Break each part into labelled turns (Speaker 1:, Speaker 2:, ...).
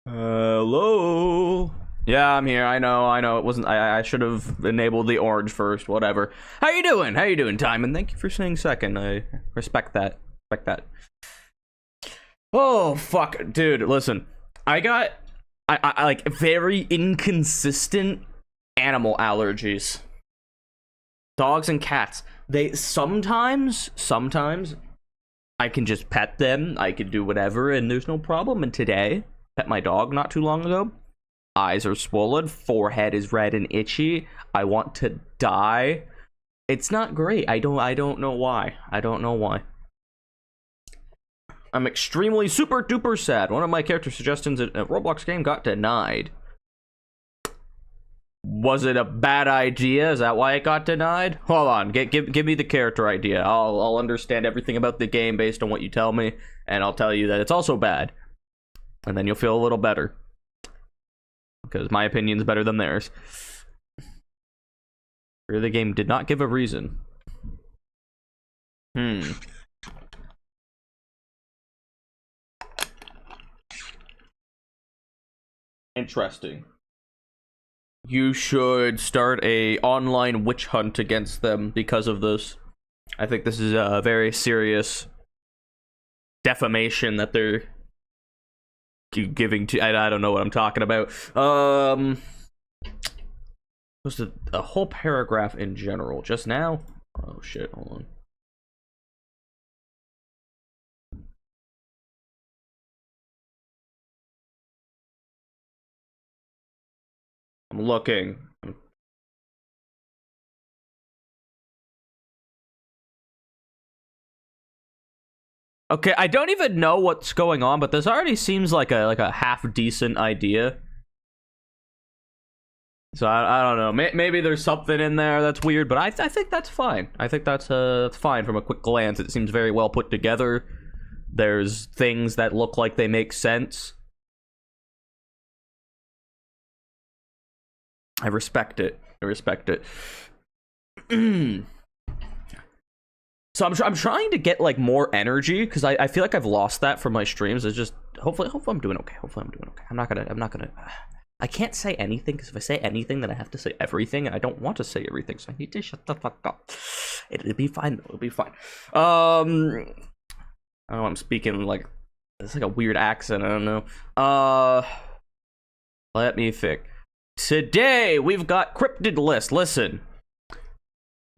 Speaker 1: Hello. Yeah, I'm here. I know. It wasn't. I should have enabled the orange first. Whatever. How you doing? How you doing, Timon? Thank you for saying second. I respect that. Oh fuck, dude. Listen, I like very inconsistent animal allergies. Dogs and cats. They sometimes I can just pet them. I can do whatever, and there's no problem. And today, pet my dog not too long ago. Eyes are swollen, forehead is red and itchy. I want to die. It's not great. I don't know why. I'm extremely super duper sad. One of my character suggestions in a Roblox game got denied. Was it a bad idea? Is that why it got denied? Hold on, give me the character idea. I'll understand everything about the game based on what you tell me, and I'll tell you that it's also bad. And then you'll feel a little better. Because my opinion's better than theirs. The game did not give a reason. Interesting. You should start a online witch hunt against them because of this. I think this is a very serious defamation that they're giving to. I don't know what I'm talking about. Was a whole paragraph in general just now? Oh shit, hold on. I'm looking. Okay, I don't even know what's going on, but this already seems like a half decent idea. So I don't know. Maybe there's something in there that's weird, but I think that's fine. I think that's fine from a quick glance. It seems very well put together. There's things that look like they make sense. I respect it. So I'm trying to get like more energy because I feel like I've lost that from my streams. It's just hopefully I'm doing okay. I'm not gonna. I can't say anything because if I say anything, then I have to say everything, and I don't want to say everything. So I need to shut the fuck up. It'll be fine though. It'll be fine. I don't know. I'm speaking like it's like a weird accent. I don't know. Let me think. Today we've got Cryptid list. Listen,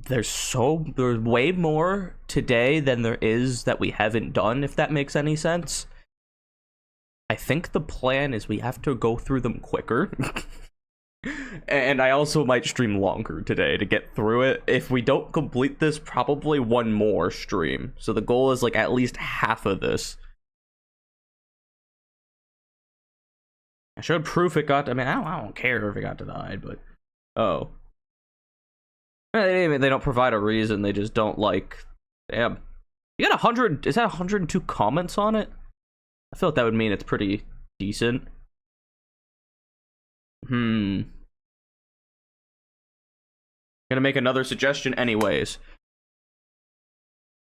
Speaker 1: there's way more today than there is that we haven't done, if that makes any sense. I think the plan is we have to go through them quicker. And I also might stream longer today to get through it. If we don't complete this, probably one more stream. So the goal is like at least half of this. I showed proof it got. I mean, I don't care if it got denied, but oh, they don't provide a reason. They just don't like. Damn, you got 100. Is that 102 comments on it? I feel like that would mean it's pretty decent. Gonna make another suggestion, anyways.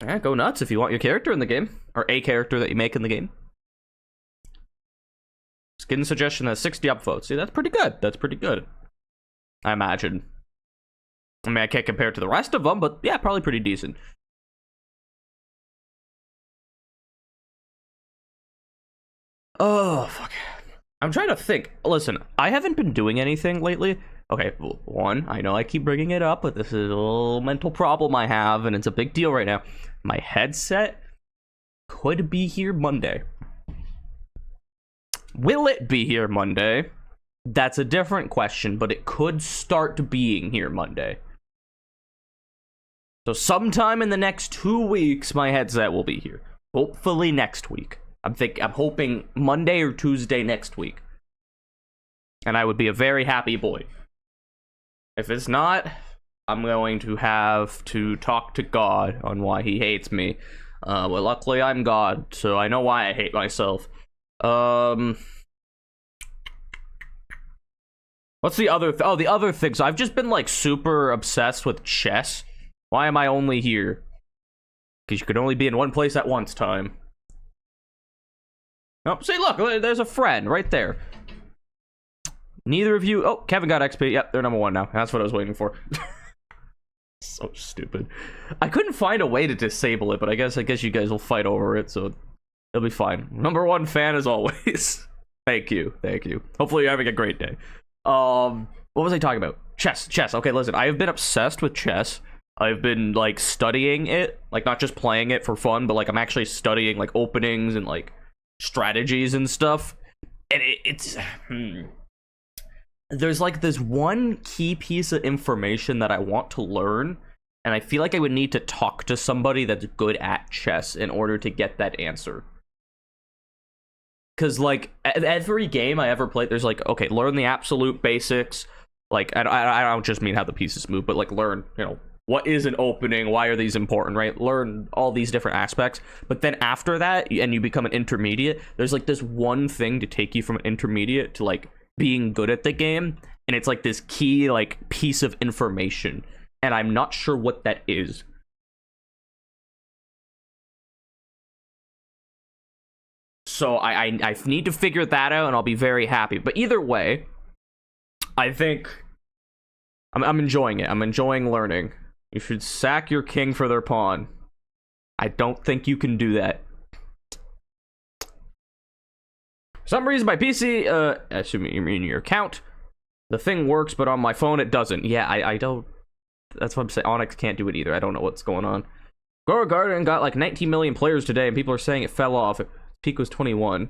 Speaker 1: Yeah, go nuts if you want your character in the game, or a character that you make in the game. Skin suggestion has 60 upvotes. See, that's pretty good. I imagine. I mean, I can't compare it to the rest of them, but yeah, probably pretty decent. Oh, fuck. I'm trying to think. Listen, I haven't been doing anything lately. Okay, one, I know I keep bringing it up, but this is a little mental problem I have, and it's a big deal right now. My headset could be here Monday. Will it be here Monday? That's a different question, but it could start being here Monday. So sometime in the next 2 weeks, my headset will be here. Hopefully next week. I'm hoping Monday or Tuesday next week. And I would be a very happy boy. If it's not, I'm going to have to talk to God on why he hates me. Well, luckily I'm God, so I know why I hate myself. What's the other the other thing? So I've just been like super obsessed with chess. Why am I only here? Because you could only be in one place at once time. Oh, see, look, there's a friend right there. Neither of you. Oh, Kevin got XP. Yep, they're number 1 now. That's what I was waiting for. So stupid. I couldn't find a way to disable it, but I guess you guys will fight over it, so it'll be fine. Number 1 fan as always. Thank you. Hopefully you're having a great day. What was I talking about? Chess. Okay, listen, I have been obsessed with chess. I've been like studying it, like not just playing it for fun, but like I'm actually studying like openings and like strategies and stuff. And it's there's like this one key piece of information that I want to learn, and I feel like I would need to talk to somebody that's good at chess in order to get that answer. Because like every game I ever played, there's like, okay, learn the absolute basics. Like I don't just mean how the pieces move, but like learn, you know, what is an opening, why are these important, right? Learn all these different aspects. But then after that, and you become an intermediate, there's like this one thing to take you from an intermediate to like being good at the game, and it's like this key like piece of information, and I'm not sure what that is. So I need to figure that out, and I'll be very happy. But either way, I think I'm enjoying it. I'm enjoying learning. You should sack your king for their pawn. I don't think you can do that. For some reason, my PC, assuming you mean your account, the thing works, but on my phone it doesn't. Yeah, I don't. That's what I'm saying. Onyx can't do it either. I don't know what's going on. Grow a Garden got like 19 million players today, and people are saying it fell off. Peak was 21.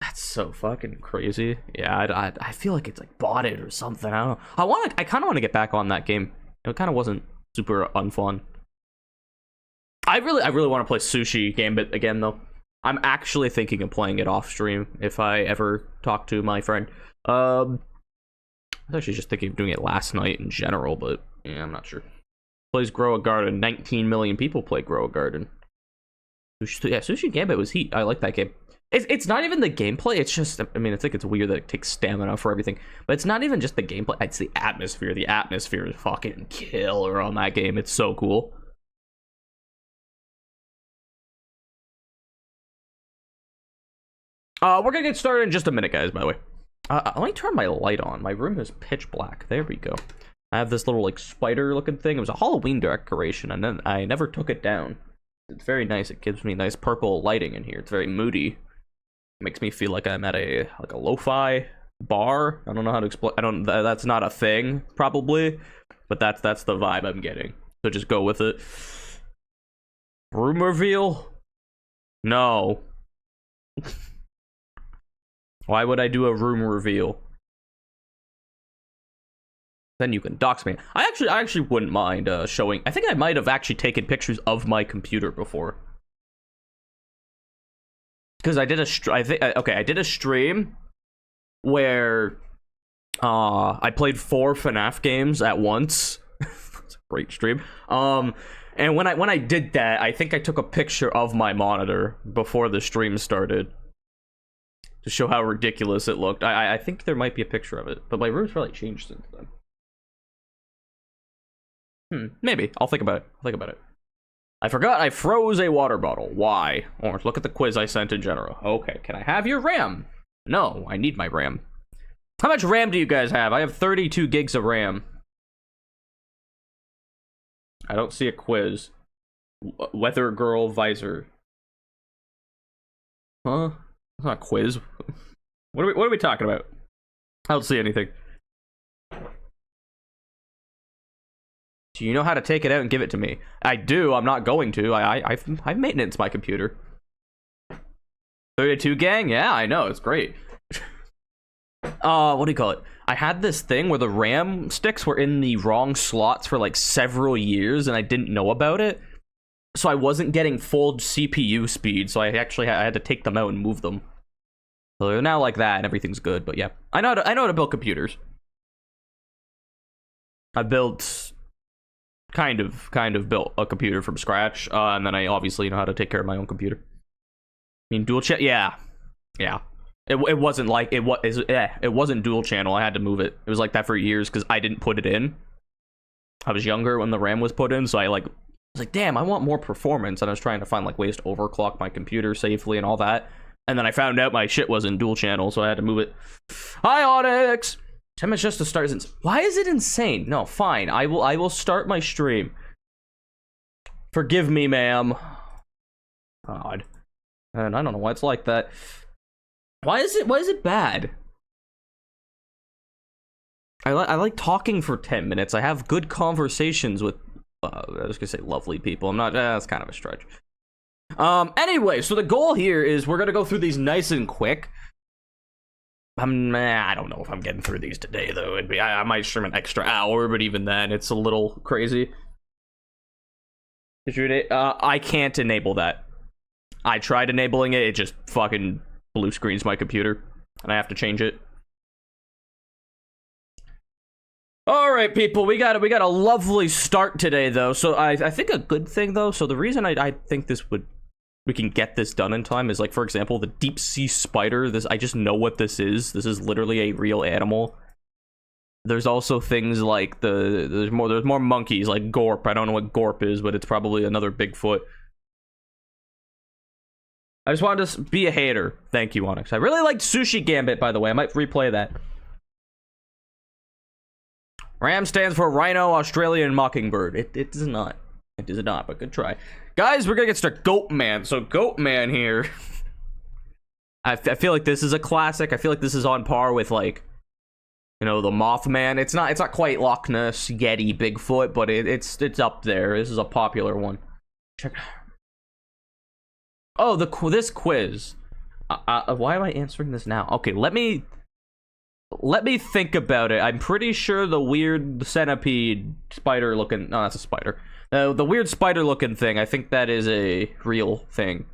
Speaker 1: That's so fucking crazy. Yeah, I feel like it's like botted or something. I don't know. I kind of want to get back on that game. It kind of wasn't super unfun. I really want to play Sushi Gambit again though. I'm actually thinking of playing it off stream if I ever talk to my friend. I was actually just thinking of doing it last night in general, but yeah, I'm not sure. Plays Grow a Garden. 19 million people play Grow a Garden. Yeah, Sushi Gambit was heat. I like that game. It's not even the gameplay. It's just, I mean, I think it's weird that it takes stamina for everything, but it's not even just the gameplay. It's the atmosphere. The atmosphere is fucking killer on that game. It's so cool. We're gonna get started in just a minute, guys, by the way. Let me turn my light on. My room is pitch black. There we go. I have this little, like, spider-looking thing. It was a Halloween decoration, and then I never took it down. It's very nice. It gives me nice purple lighting in here. It's very moody. It makes me feel like I'm at a lo-fi bar. I don't know how to explain. That's not a thing, probably, but that's the vibe I'm getting. So just go with it. Room reveal? No. Why would I do a room reveal? Then you can dox me. I actually wouldn't mind showing. I think I might have actually taken pictures of my computer before, because I did I did a stream where I played 4 FNAF games at once. It's a great stream. And when I did that, I think I took a picture of my monitor before the stream started to show how ridiculous it looked. I think there might be a picture of it, but my room's probably changed since then. Maybe. I'll think about it. I forgot I froze a water bottle. Why? Or look at the quiz I sent in general. Okay, can I have your RAM? No, I need my RAM. How much RAM do you guys have? I have 32 gigs of RAM. I don't see a quiz. Weather Girl Visor. Huh? It's not a quiz. What are we talking about? I don't see anything. Do you know how to take it out and give it to me? I do. I'm not going to. I've maintenance my computer. 32 gang? Yeah, I know. It's great. What do you call it? I had this thing where the RAM sticks were in the wrong slots for like several years, and I didn't know about it. So I wasn't getting full CPU speed, so I had to take them out and move them. So they're now like that, and everything's good. But yeah, I know how to build computers. I built... kind of built a computer from scratch, and then I obviously know how to take care of my own computer. I mean, dual channel, yeah. It wasn't like it wasn't dual channel. I had to move it. It was like that for years because I didn't put it in. I was younger when the RAM was put in, so I was like, damn, I want more performance, and I was trying to find like ways to overclock my computer safely and all that. And then I found out my shit wasn't dual channel, so I had to move it. Hi, Onyx! 10 minutes just to start. Why is it insane? No, fine. I will start my stream. Forgive me, ma'am. God. And I don't know why it's like that. Why is it bad? I like talking for 10 minutes. I have good conversations with, I was gonna say lovely people. I'm not, that's kind of a stretch. Anyway, so the goal here is we're gonna go through these nice and quick. I don't know if I'm getting through these today, though. It'd be, I might stream an extra hour, but even then, it's a little crazy. I can't enable that. I tried enabling it, it just fucking blue screens my computer, and I have to change it. All right, people, we got a lovely start today, though. So I think a good thing, though. So the reason I think we can get this done in time is, like, for example, the deep sea spider. I just know what this is. This is literally a real animal. There's also things like there's more monkeys, like Gorp. I don't know what Gorp is, but it's probably another Bigfoot. I just wanted to be a hater. Thank you, Onyx. I really liked Sushi Gambit, by the way. I might replay that. RAM stands for Rhino Australian Mockingbird. It does not. It does not, but good try. Guys, we're gonna get started. Goat Man. So Goat Man here. I feel like this is a classic. I feel like this is on par with, like, you know, the Mothman. It's not quite Loch Ness, Yeti, Bigfoot, but it's up there. This is a popular one. Check. Oh, this quiz. Why am I answering this now? Okay, let me think about it. I'm pretty sure the weird centipede spider looking. No, that's a spider. The weird spider looking thing. I think that is a real thing.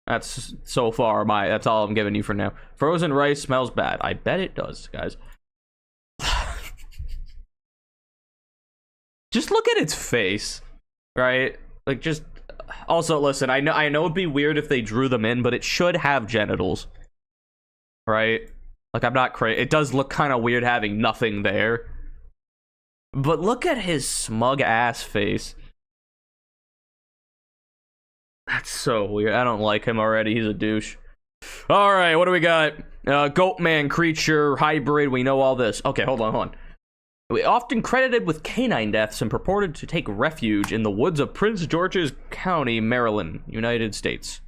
Speaker 1: That's so far that's all I'm giving you for now. Frozen rice smells bad. I bet it does, guys. Just look at its face, right? Like, just. Also, listen, I know it'd be weird if they drew them in, but it should have genitals. Right? Like, I'm not crazy. It does look kind of weird having nothing there. But look at his smug ass face. That's so weird. I don't like him already. He's a douche. Alright, what do we got? Goat Man creature, hybrid, we know all this. Okay, hold on. We often credited with canine deaths and purported to take refuge in the woods of Prince George's County, Maryland, United States.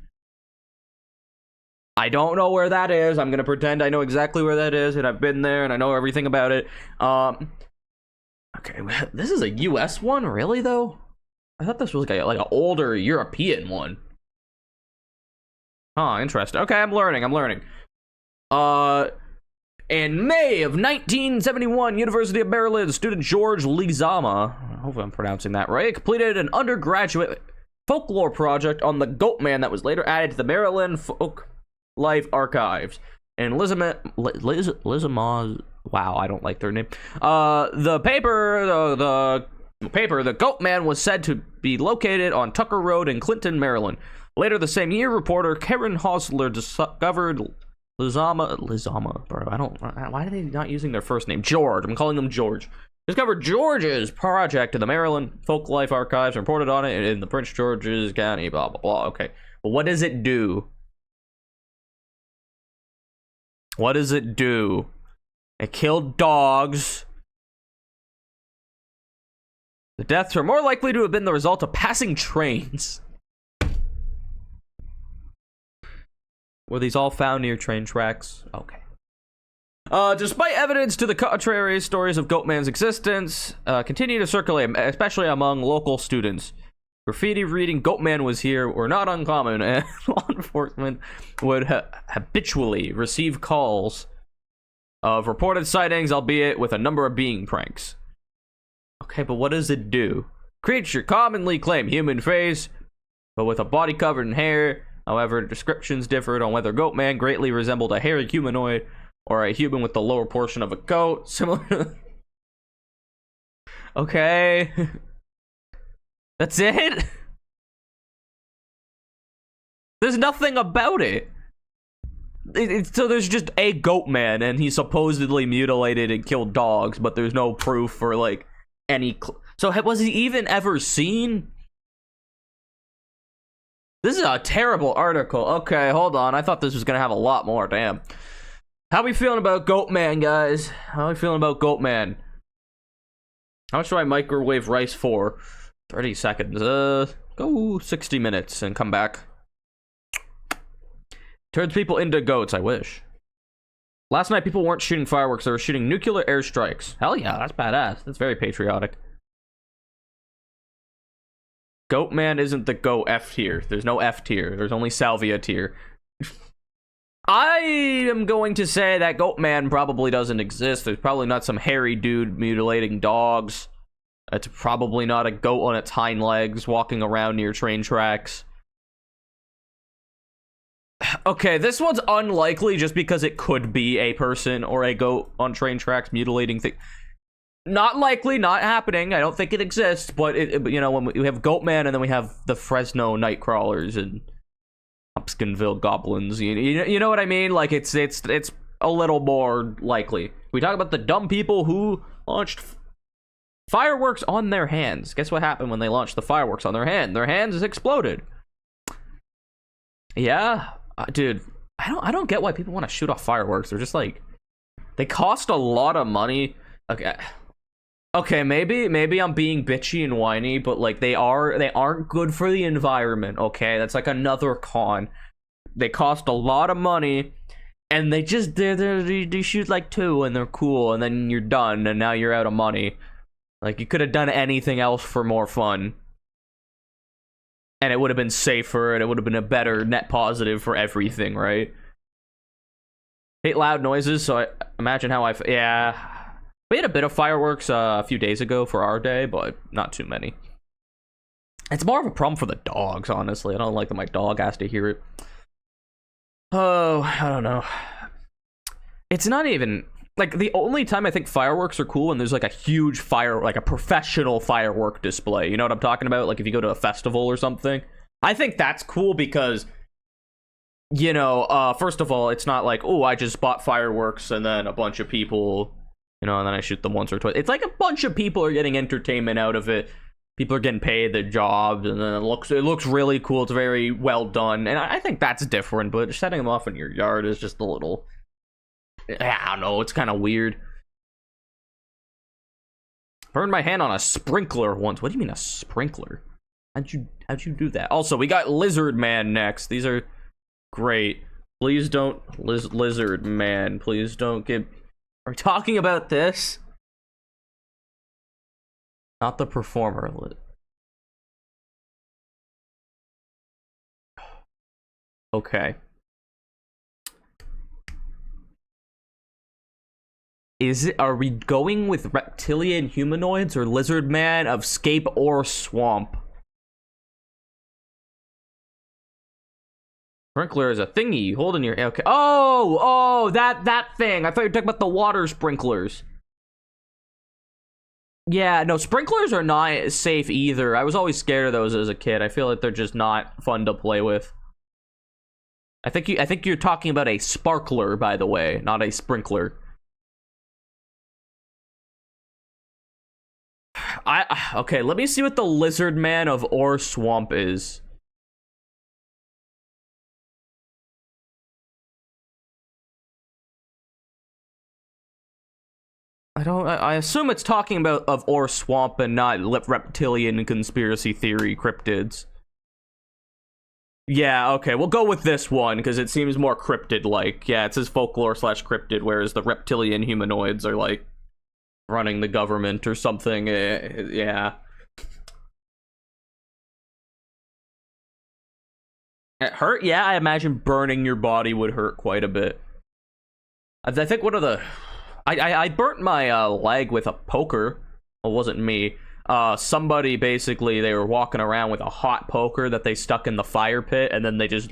Speaker 1: I don't know where that is. I'm gonna pretend I know exactly where that is, and I've been there, and I know everything about it. Okay, this is a US one? Really, though? I thought this was like an older European one. Huh, interesting. Okay, I'm learning. In May of 1971, University of Maryland student George Lizama, hopefully I'm pronouncing that right, completed an undergraduate folklore project on the Goat Man that was later added to the Maryland Folk Life Archives. And Lizama's, wow, I don't like their name. The paper, the Goat Man was said to be located on Tucker Road in Clinton, Maryland. Later the same year, reporter Karen Hosler discovered Lizama, bro. Why are they not using their first name? George. I'm calling them George. Discovered George's project in the Maryland Folk Life Archives and reported on it in the Prince George's County, blah, blah, blah. Okay. Well, what does it do? What does it do? It killed dogs. The deaths are more likely to have been the result of passing trains. Were these all found near train tracks? Okay. Despite evidence to the contrary, stories of Goatman's existence continue to circulate, especially among local students. Graffiti reading "Goatman was here" were not uncommon, and law enforcement would habitually receive calls of reported sightings, albeit with a number of being pranks. Okay, but what does it do? Creature commonly claim human face, but with a body covered in hair. However, descriptions differed on whether Goatman greatly resembled a hairy humanoid or a human with the lower portion of a coat, similar to... Okay. That's it? There's nothing about it. So there's just a Goatman, and he supposedly mutilated and killed dogs, but there's no proof for, like, any... So was he even ever seen? This is a terrible article. Okay, hold on. I thought this was gonna have a lot more. Damn. How we feeling about Goat Man, guys? How we feeling about Goat Man? How much do I microwave rice for? 30 seconds. Go 60 minutes and come back. Turns people into goats, I wish. Last night, people weren't shooting fireworks. They were shooting nuclear airstrikes. Hell yeah, that's badass. That's very patriotic. Goat Man isn't the Go F tier. There's no F tier. There's only Salvia tier. I am going to say that Goat Man probably doesn't exist. There's probably not some hairy dude mutilating dogs. It's probably not a goat on its hind legs walking around near train tracks. Okay, this one's unlikely just because it could be a person or a goat on train tracks mutilating things. Not likely, not happening. I don't think it exists, but you know, when we have Goat Man and then we have the Fresno Nightcrawlers and Pumpkinville Goblins, you know what I mean? Like it's a little more likely. We talk about the dumb people who launched fireworks on their hands. Guess what happened when they launched the fireworks on their hand? Their hands exploded. Yeah, dude, I don't get why people want to shoot off fireworks. They're just like, they cost a lot of money. Okay, maybe I'm being bitchy and whiny, but like they aren't good for the environment. Okay, that's like another con. They cost a lot of money, and they shoot like 2 and they're cool, and then you're done, and now you're out of money. Like, you could have done anything else for more fun. And it would have been safer, and it would have been a better net positive for everything, right? Hate loud noises, so I imagine how yeah. We had a bit of fireworks a few days ago for our day, but not too many. It's more of a problem for the dogs, honestly. I don't like that my dog has to hear it. Oh, I don't know. It's not even... Like, the only time I think fireworks are cool when there's, like, a huge like a professional firework display. You know what I'm talking about? Like, if you go to a festival or something. I think that's cool because, you know, first of all, it's not like, oh, I just bought fireworks and then a bunch of people, you know, and then I shoot them once or twice. It's like a bunch of people are getting entertainment out of it. People are getting paid their jobs, and then it looks really cool. It's very well done, and I think that's different, but setting them off in your yard is just a little... I don't know, it's kind of weird. Burned my hand on a sprinkler once. What do you mean a sprinkler? How'd you do that? Also, we got Lizard Man next. These are great. Please don't Lizard Man. Please don't get... Are we talking about this? Not the performer. Okay. Are we going with reptilian humanoids or Lizard Man of Scape or Swamp? Sprinkler is a thingy you hold in your... Okay. Oh, that thing. I thought you were talking about the water sprinklers. Yeah, no, sprinklers are not safe either. I was always scared of those as a kid. I feel like they're just not fun to play with. I think you're talking about a sparkler, by the way, not a sprinkler. Okay, let me see what the Lizard Man of Or Swamp is. I assume it's talking about of Or Swamp and not reptilian conspiracy theory cryptids. Yeah, okay, we'll go with this one because it seems more cryptid-like. Yeah, it says folklore/cryptid, whereas the reptilian humanoids are like running the government or something. Yeah. It hurt? Yeah, I imagine burning your body would hurt quite a bit. I think one of the... I burnt my leg with a poker. Well, it wasn't me. Somebody, basically, they were walking around with a hot poker that they stuck in the fire pit, and then they just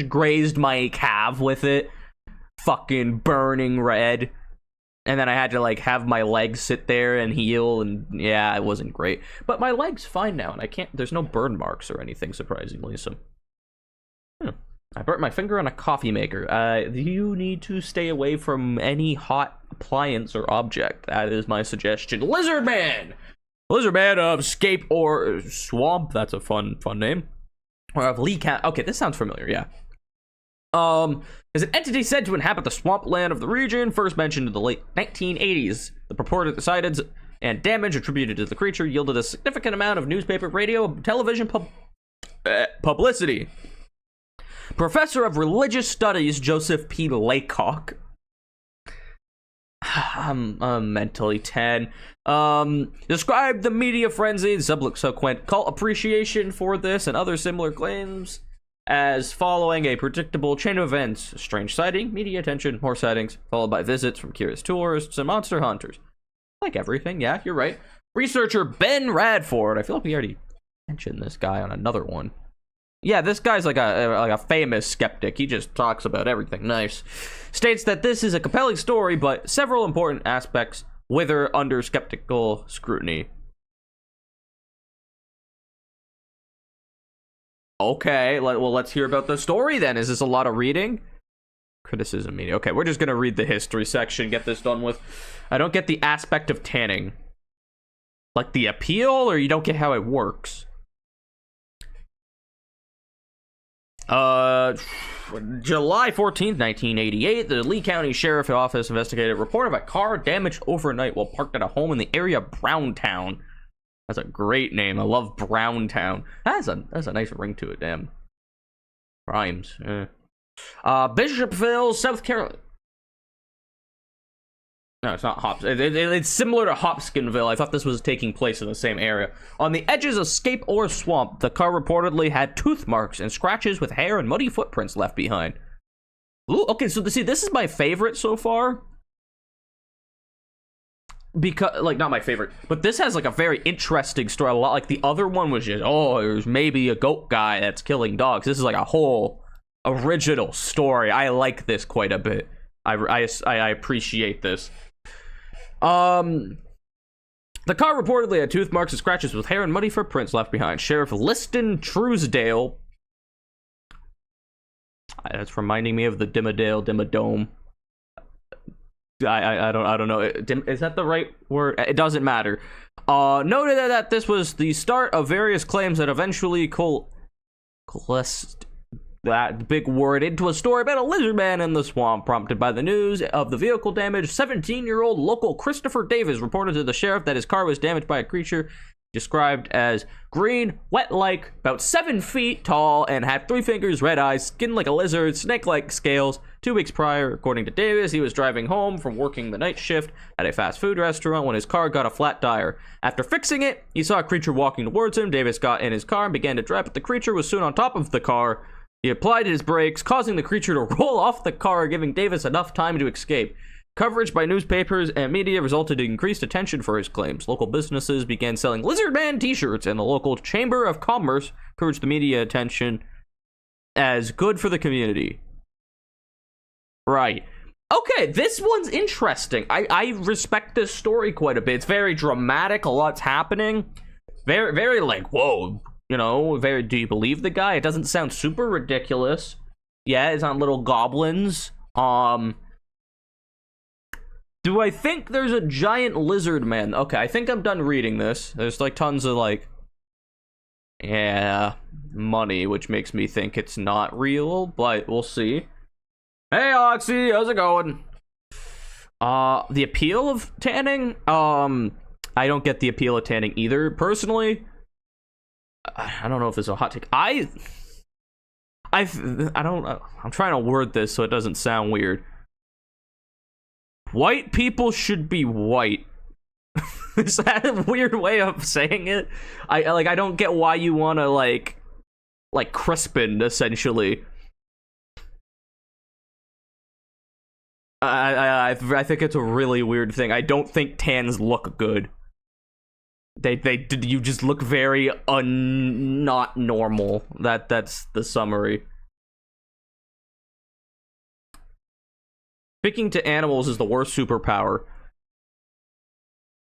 Speaker 1: grazed my calf with it. Fucking burning red. And then I had to, have my legs sit there and heal, and yeah, it wasn't great. But my leg's fine now, and there's no burn marks or anything, surprisingly, so... I burnt my finger on a coffee maker. You need to stay away from any hot appliance or object. That is my suggestion. Lizard Man! Lizard Man of Scape or Swamp. That's a fun name. or of Lee County. Okay, this sounds familiar. Yeah. Is an entity said to inhabit the swampland of the region, first mentioned in the late 1980s. The purported sightings and damage attributed to the creature yielded a significant amount of newspaper, radio, television publicity. Professor of Religious Studies Joseph P. Laycock. I'm mentally 10. Described the media frenzy and subsequent cult appreciation for this and other similar claims as following a predictable chain of events: strange sighting, media attention, more sightings, followed by visits from curious tourists and monster hunters. Like everything, yeah, you're right. Researcher Ben Radford, I feel like we already mentioned this guy on another one. Yeah, this guy's like a famous skeptic. He just talks about everything nice. States that this is a compelling story, but several important aspects wither under skeptical scrutiny. Okay, well, let's hear about the story then. Is this a lot of reading? Criticism media. Okay, we're just gonna read the history section, get this done with. I don't get the aspect of tanning. Like the appeal, or you don't get how it works? July 14th, 1988, the Lee County Sheriff Office investigated a report of a car damaged overnight while parked at a home in the area of Browntown. That's a great name. I love Browntown. That's a nice ring to it, damn. Rhymes. Bishopville, South Carolina. No, it's not it's similar to Hopkinsville. I thought this was taking place in the same area. On the edges of scape or swamp, the car reportedly had tooth marks and scratches with hair and muddy footprints left behind. Ooh, okay, so see, this is my favorite so far. Because, like, not my favorite, but this has, like, a very interesting story. A lot like the other one was just, oh, there's maybe a goat guy that's killing dogs. This is, like, a whole original story. I like this quite a bit. I appreciate this. The car reportedly had tooth marks and scratches with hair and muddy footprints left behind. Sheriff Liston Truesdale. That's reminding me of the Dimmadome. I don't know. Is that the right word? It doesn't matter. Noted that this was the start of various claims that eventually coalesced that big word into a story about a lizard man in the swamp. Prompted by the news of the vehicle damage, 17-year-old local Christopher Davis reported to the sheriff that his car was damaged by a creature described as green, wet-like, about 7 feet tall, and had 3 fingers, red eyes, skin like a lizard, snake-like scales. 2 weeks prior, according to Davis, he was driving home from working the night shift at a fast food restaurant when his car got a flat tire. After fixing it, he saw a creature walking towards him. Davis got in his car and began to drive, but the creature was soon on top of the car. He applied his brakes, causing the creature to roll off the car, giving Davis enough time to escape. Coverage by newspapers and media resulted in increased attention for his claims. Local businesses began selling Lizard Man t-shirts, and the local Chamber of Commerce encouraged the media attention as good for the community. Right. Okay, this one's interesting. I respect this story quite a bit. It's very dramatic, a lot's happening. Very, very like, whoa. You know, very, do you believe the guy? It doesn't sound super ridiculous. Yeah, it's on little goblins. Do I think there's a giant lizard man? Okay, I think I'm done reading this. There's like tons of like, yeah, money, which makes me think it's not real, but we'll see. Hey, Oxy, how's it going? The appeal of tanning? I don't get the appeal of tanning either, personally. I don't know if this is a hot take. I don't know. I'm trying to word this so it doesn't sound weird. White people should be white. Is that a weird way of saying it? I don't get why you want to like Crispin, essentially. I think it's a really weird thing. I don't think tans look good. You just look very not normal. That's the summary. Speaking to animals is the worst superpower.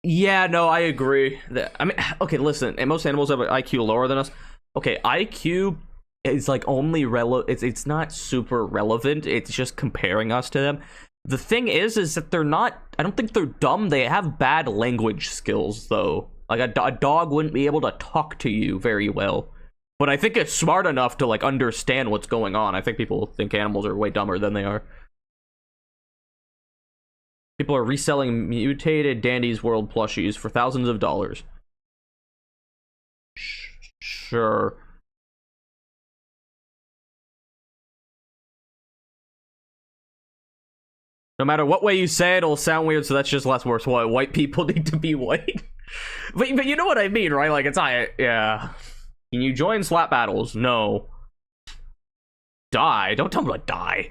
Speaker 1: Yeah, no, I agree. I mean, okay, listen, and most animals have an IQ lower than us. Okay, IQ is like only it's not super relevant. It's just comparing us to them. The thing is that they're not, I don't think they're dumb. They have bad language skills, though. Like, a dog wouldn't be able to talk to you very well. But I think it's smart enough to, like, understand what's going on. I think people think animals are way dumber than they are. People are reselling mutated Dandy's World plushies for thousands of dollars. Sure. No matter what way you say it, it'll sound weird, so that's just less worse. What, white people need to be white? but you know what I mean, right? Like, it's not... Yeah. Can you join slap battles? No. Die? Don't tell me to die.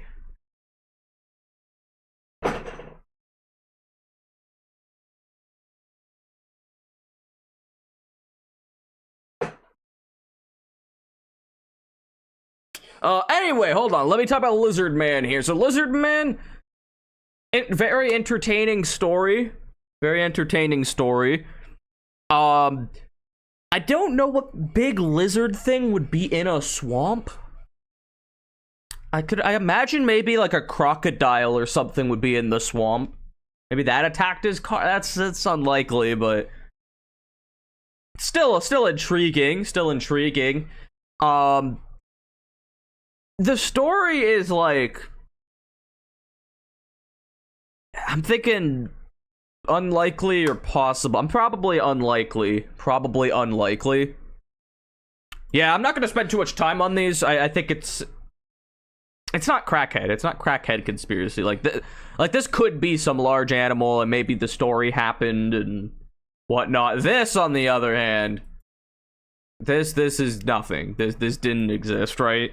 Speaker 1: Anyway, hold on. Let me talk about Lizard Man here. So Lizard Man, very entertaining story. Very entertaining story. I don't know what big lizard thing would be in a swamp. I imagine maybe like a crocodile or something would be in the swamp. Maybe that attacked his car. That's unlikely, but still intriguing. Still intriguing. The story is like, I'm thinking unlikely or possible. I'm probably unlikely. Probably unlikely. Yeah, I'm not gonna spend too much time on these. I think it's not crackhead. It's not crackhead conspiracy. Like this could be some large animal, and maybe the story happened and whatnot. This, on the other hand, this is nothing. This didn't exist, right?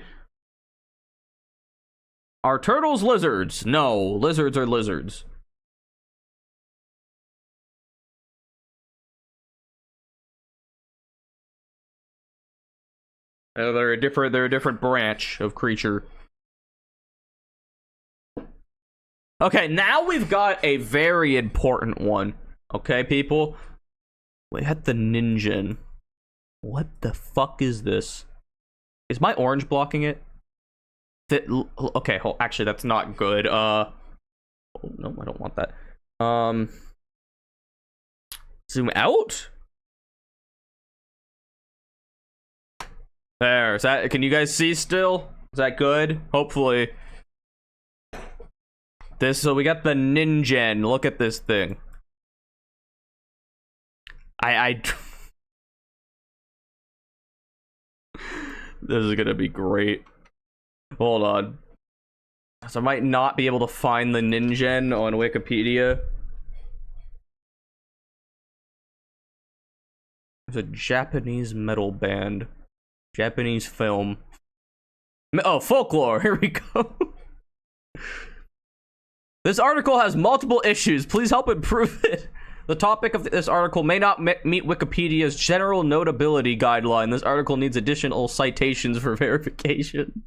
Speaker 1: Are turtles lizards? No, lizards are lizards. They're a different branch of creature. Okay, now we've got a very important one. Okay, people? We had the Ninja. What the fuck is this? Is my orange blocking it? Okay, actually, that's not good. Oh, no, I don't want that. Zoom out? There, is that, can you guys see still? Is that good? Hopefully. So we got the Ninja. Look at this thing. This is gonna be great. Hold on. So I might not be able to find the Ninja on Wikipedia. There's a Japanese metal band. Japanese film. Oh, folklore. Here we go. This article has multiple issues. Please help improve it. The topic of this article may not meet Wikipedia's general notability guideline. This article needs additional citations for verification.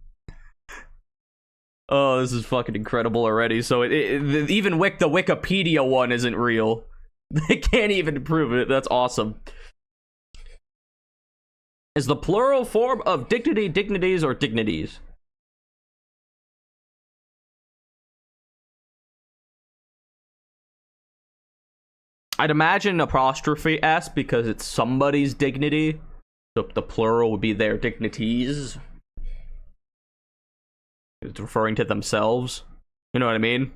Speaker 1: Oh, this is fucking incredible already. So even the Wikipedia one isn't real. They can't even prove it. That's awesome. Is the plural form of dignity, dignities, or dignities? I'd imagine apostrophe S because it's somebody's dignity. So the plural would be their dignities. It's referring to themselves. You know what I mean?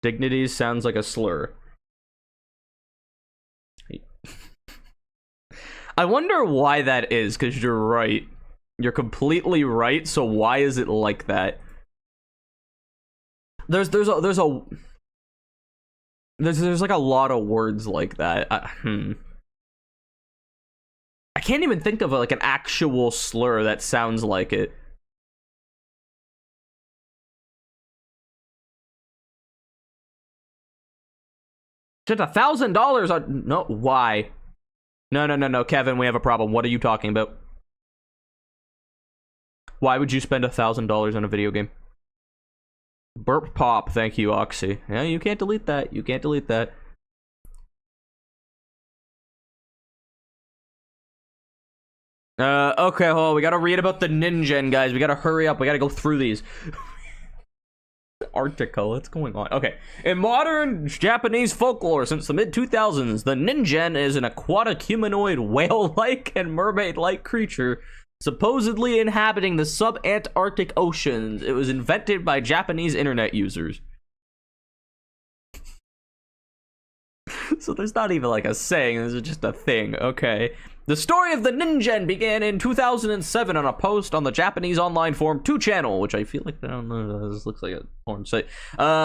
Speaker 1: Dignities sounds like a slur. I wonder why that is, because you're right. You're completely right, so why is it like that? There's like a lot of words like that. I can't even think of like an actual slur that sounds like it. Just $1,000 on... No, why? No, Kevin, we have a problem. What are you talking about? Why would you spend $1,000 on a video game? Burp pop, thank you, Oxy. Yeah, you can't delete that. You can't delete that. Okay, hold on. We gotta read about the Ninja, guys. We gotta hurry up. We gotta go through these. Article, what's going on? Okay. In modern Japanese folklore since the mid-2000s, the Ninja is an aquatic humanoid whale-like and mermaid-like creature supposedly inhabiting the sub-Antarctic oceans. It was invented by Japanese internet users. So there's not even like a saying, this is just a thing. Okay. The story of the Ningen began in 2007 on a post on the Japanese online forum 2channel, which I feel like, I don't know, this looks like a porn site,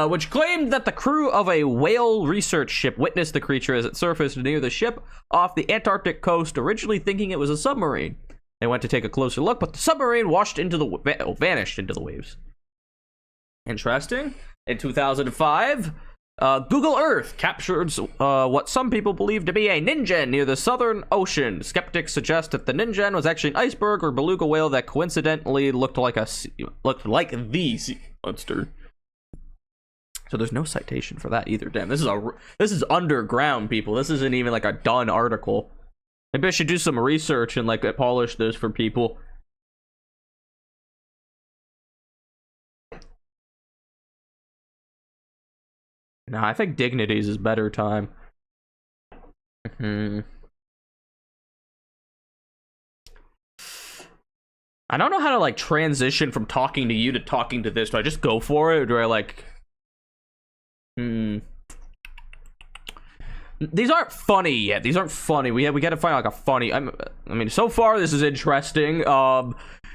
Speaker 1: which claimed that the crew of a whale research ship witnessed the creature as it surfaced near the ship off the Antarctic coast, originally thinking it was a submarine. They went to take a closer look, but the submarine vanished into the waves. Interesting. In 2005, Google Earth captured what some people believe to be a Ningen near the Southern Ocean. Skeptics suggest that the Ningen was actually an iceberg or beluga whale that coincidentally looked like the sea monster. So there's no citation for that either. Damn, this is underground, people. This isn't even like a done article. Maybe I should do some research and like polish this for people. No, I think Dignities is better time. I don't know how to like transition from talking to you to talking to this. Do I just go for it, or do I like... These aren't funny yet. These aren't funny. We gotta find like a funny... I mean, so far this is interesting.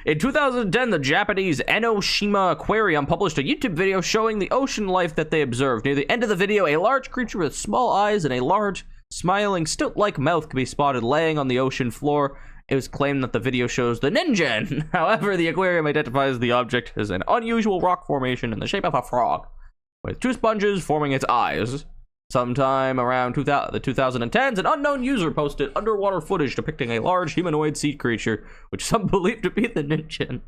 Speaker 1: In 2010, the Japanese Enoshima Aquarium published a YouTube video showing the ocean life that they observed. Near the end of the video, a large creature with small eyes and a large, smiling, stilt-like mouth can be spotted laying on the ocean floor. It was claimed that the video shows the Ningen. However, the aquarium identifies the object as an unusual rock formation in the shape of a frog, with two sponges forming its eyes. Sometime around the 2010s, an unknown user posted underwater footage depicting a large humanoid sea creature, which some believe to be the Ningen.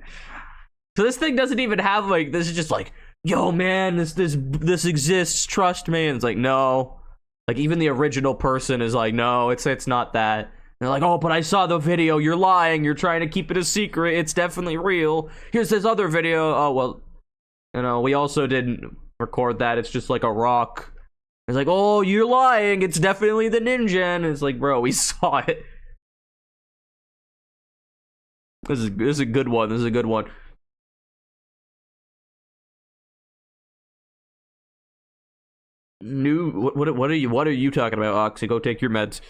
Speaker 1: So this thing doesn't even have like, this is just like, yo man, this exists, trust me. And it's like, no. Like even the original person is like, no, it's not that. And they're like, oh, but I saw the video, you're lying, you're trying to keep it a secret, it's definitely real. Here's this other video. Oh well, you know, we also didn't record that, it's just like a rock. It's like, oh, you're lying, it's definitely the Ningen. It's like, bro, we saw it. This is a good one. This is a good one. What are you talking about, Oxy? Go take your meds.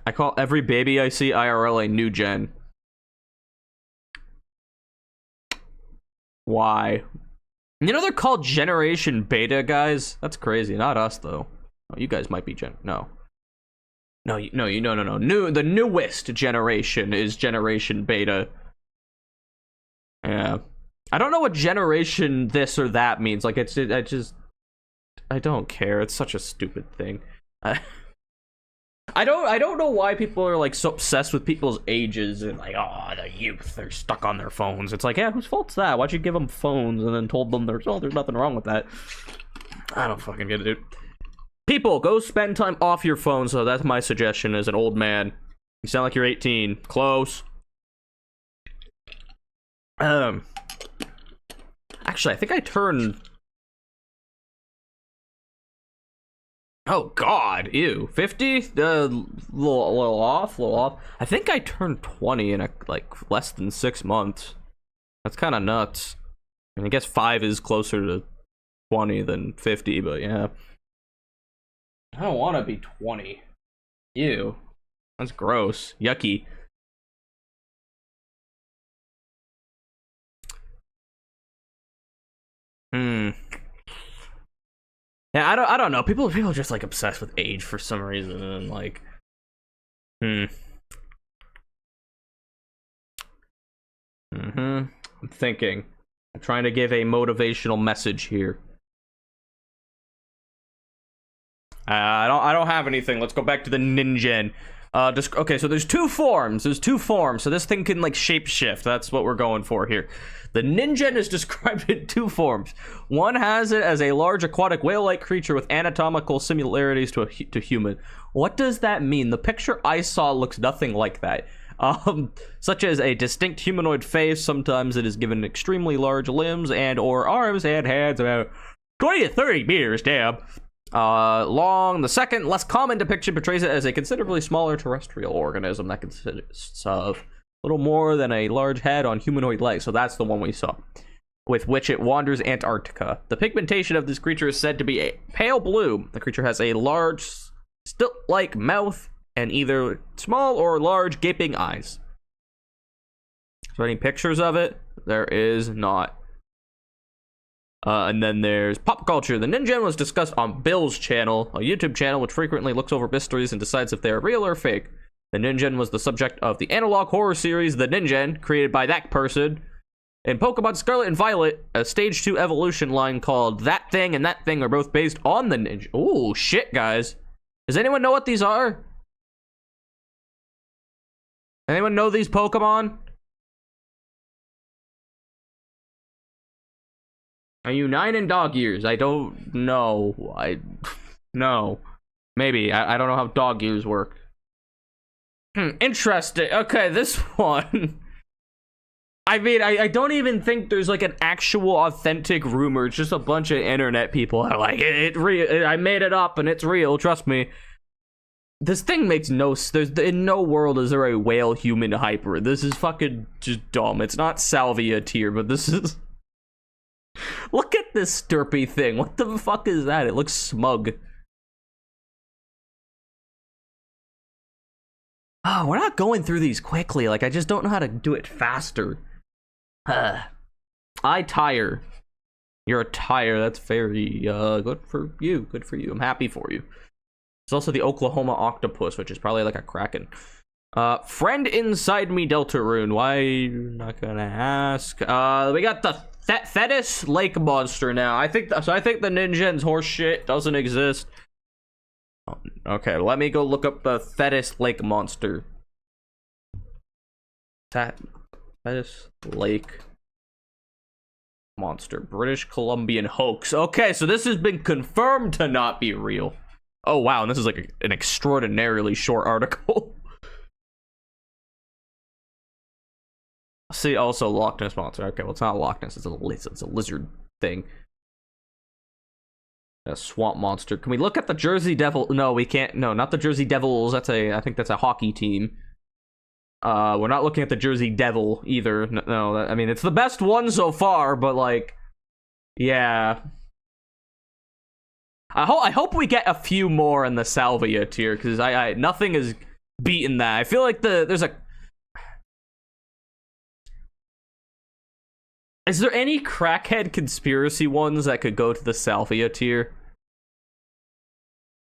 Speaker 1: I call every baby I see IRL a new gen. Why? You know they're called Generation Beta, guys? That's crazy. Not us, though. Oh, you guys might be No. No. The newest generation is Generation Beta. Yeah. I don't know what generation this or that means. Like, I don't care. It's such a stupid thing. I don't know why people are like so obsessed with people's ages and like, oh, the youth, they're stuck on their phones. It's like, yeah, whose fault's that? Why'd you give them phones and then told them there's nothing wrong with that? I don't fucking get it, dude. People, go spend time off your phone. So that's my suggestion as an old man. You sound like you're 18. Close. Actually, I think I turned... Oh god, ew. 50? Little off. I think I turned 20 in like less than 6 months. That's kind of nuts. I mean, I guess 5 is closer to 20 than 50, but yeah. I don't want to be 20. Ew. That's gross. Yucky. Yeah, I don't know. People are just like obsessed with age for some reason, and like, I'm thinking. I'm trying to give a motivational message here. I don't have anything. Let's go back to the Ningen. Okay, so there's two forms. So this thing can like shapeshift. That's what we're going for here. The Ningen is described in two forms. One has it as a large aquatic whale-like creature with anatomical similarities to human. What does that mean? The picture I saw looks nothing like that. Such as a distinct humanoid face. Sometimes it is given extremely large limbs and or arms and hands about 20 to 30 meters, damn. Long, the second, less common depiction portrays it as a considerably smaller terrestrial organism that consists of a little more than a large head on humanoid legs. So that's the one we saw, with which it wanders Antarctica. The pigmentation of this creature is said to be a pale blue. The creature has a large, stilt-like mouth and either small or large gaping eyes. So any pictures of it? There is not. And then there's pop culture. The Ninja was discussed on Bill's channel, a YouTube channel which frequently looks over mysteries and decides if they're real or fake. The Ninja was the subject of the analog horror series The Ninja, created by that person. In Pokemon Scarlet and Violet, a Stage 2 evolution line called That Thing and That Thing are both based on the Ninja. Ooh, shit, guys. Does anyone know what these are? Anyone know these Pokemon? Are you 9 and dog ears? I don't know. No. Maybe. I don't know how dog ears work. Interesting. Okay, this one. I mean, I don't even think there's like an actual authentic rumor. It's just a bunch of internet people are like, I made it up and it's real, trust me. This thing makes no sense. In no world is there a whale human hyper. This is fucking just dumb. It's not salvia tier, but this is... Look at this derpy thing. What the fuck is that? It looks smug. Oh, we're not going through these quickly. Like, I just don't know how to do it faster. I tire. You're a tire. That's very good for you. Good for you. I'm happy for you. There's also the Oklahoma octopus, which is probably like a kraken. Friend inside me, Deltarune. Why? Not gonna ask. We got the Thetis lake monster now. I think the Ninja's horse shit doesn't exist. Okay, let me go look up the Thetis lake monster. Thetis lake monster. British Columbian hoax. Okay, so this has been confirmed to not be real. Oh wow, and this is like an extraordinarily short article. See, also Loch Ness monster. Okay, well it's not Loch Ness. It's a lizard thing. A swamp monster. Can we look at the Jersey Devil? No, we can't. No, not the Jersey Devils. I think that's a hockey team. We're not looking at the Jersey Devil either. No, I mean it's the best one so far, but like, yeah. I hope we get a few more in the Salvia tier because I nothing is beating that. I feel like there's a. Is there any crackhead conspiracy ones that could go to the Salvia tier?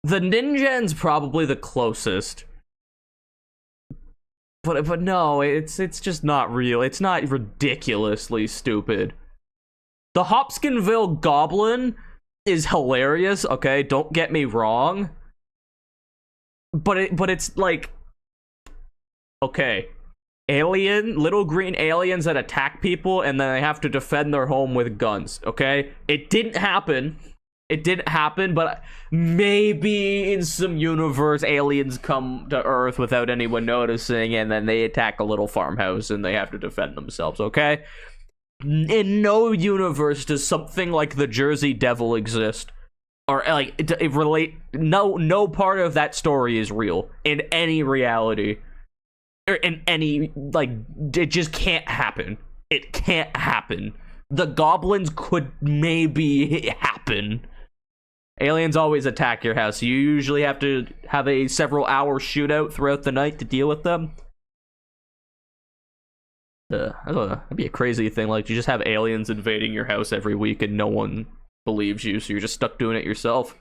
Speaker 1: The Ninja's probably the closest. But no, it's just not real. It's not ridiculously stupid. The Hopkinsville Goblin is hilarious, okay? Don't get me wrong. But it's like, okay. Little green aliens that attack people and then they have to defend their home with guns, okay? It didn't happen. It didn't happen, but maybe in some universe aliens come to Earth without anyone noticing and then they attack a little farmhouse and they have to defend themselves, okay? In no universe does something like the Jersey Devil exist. Or like it relate no part of that story is real in any reality. In any, like, it just can't happen. It can't happen. The goblins could maybe happen. Aliens always attack your house. You usually have to have a several-hour shootout throughout the night to deal with them. That'd be a crazy thing. Like, you just have aliens invading your house every week and no one believes you, so you're just stuck doing it yourself.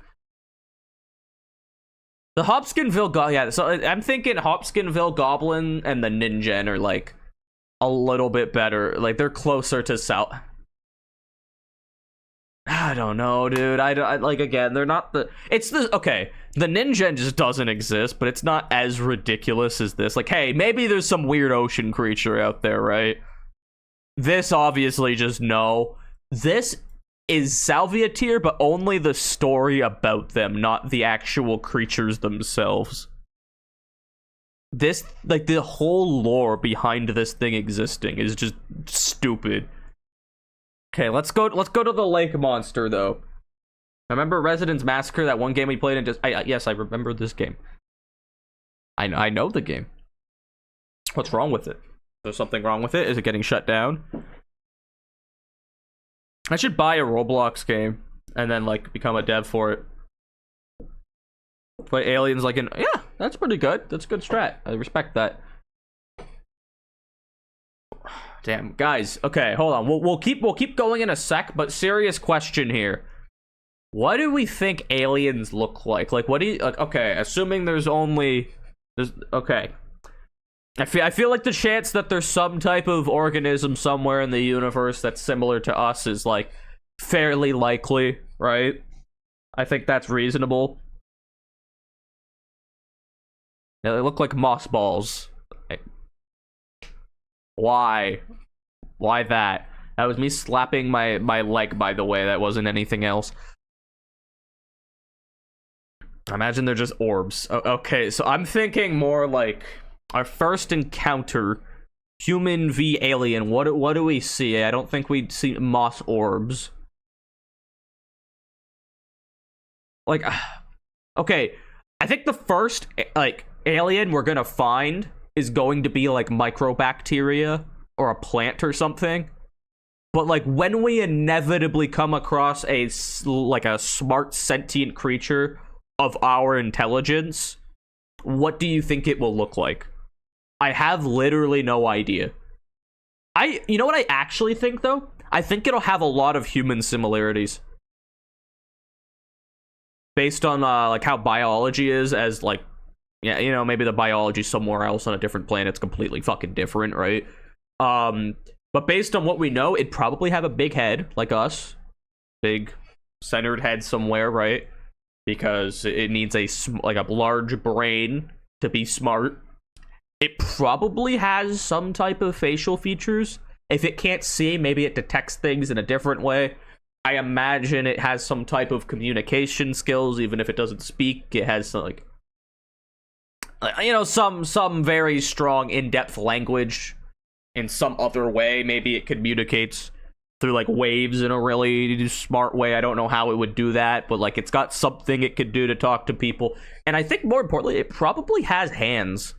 Speaker 1: The Hopkinsville yeah, so I'm thinking Hopkinsville Goblin and the Ninja are like a little bit better. Like they're closer to South. I don't know, dude. I like again, they're not the okay, the Ninja just doesn't exist, but it's not as ridiculous as this. Like, hey, maybe there's some weird ocean creature out there, right? This obviously just no. This is Salvia tier, but only the story about them, not the actual creatures themselves. This, like, the whole lore behind this thing existing is just stupid. Okay, let's go to the lake monster, though. I remember Residence Massacre, that one game we played, and just yes, I remember this game. I know the game. What's wrong with it? Is there something wrong with it? Is it getting shut down? I should buy a Roblox game and then like become a dev for it. Play Aliens like in yeah, that's pretty good. That's a good strat. I respect that. Damn, guys. Okay, hold on. We'll keep going in a sec, but serious question here. What do we think aliens look like? Like, what do you like? Okay, assuming there's okay. I feel like the chance that there's some type of organism somewhere in the universe that's similar to us is like fairly likely, right? I think that's reasonable. They look like moss balls. Why? Why that? That was me slapping my leg, by the way. That wasn't anything else. I imagine they're just orbs. Okay, so I'm thinking more like our first encounter, human v alien. What do we see? I don't think we'd see moss orbs. Like, okay, I think the first like alien we're gonna find is going to be like microbacteria or a plant or something. But like when we inevitably come across a smart sentient creature of our intelligence, what do you think it will look like? I have literally no idea. You know what I actually think though? I think it'll have a lot of human similarities. Based on like how biology is, as like, yeah, you know, maybe the biology somewhere else on a different planet's completely fucking different, right? But based on what we know, it'd probably have a big head like us. Big centered head somewhere, right? Because it needs a large brain to be smart. It probably has some type of facial features. If it can't see, maybe it detects things in a different way. I imagine it has some type of communication skills, even if it doesn't speak. It has some, like, you know, some very strong in-depth language in some other way. Maybe it communicates through like waves in a really smart way. I don't know how it would do that, but like it's got something it could do to talk to people. And I think more importantly, it probably has hands.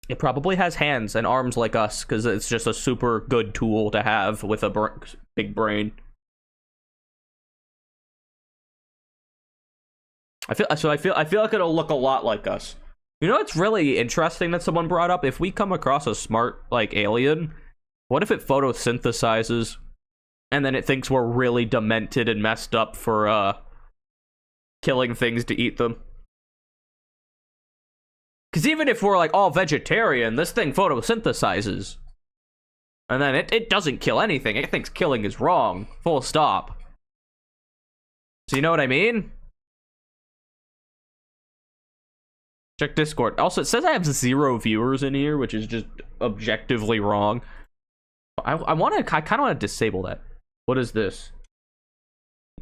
Speaker 1: It probably has hands and arms like us, because it's just a super good tool to have with a big brain. I feel like it'll look a lot like us. You know, it's really interesting that someone brought up, if we come across a smart like alien, what if it photosynthesizes and then it thinks we're really demented and messed up for killing things to eat them? Because even if we're like all vegetarian, this thing photosynthesizes. And then it doesn't kill anything. It thinks killing is wrong. Full stop. So you know what I mean? Check Discord. Also, it says I have 0 viewers in here, which is just objectively wrong. I kind of want to disable that. What is this?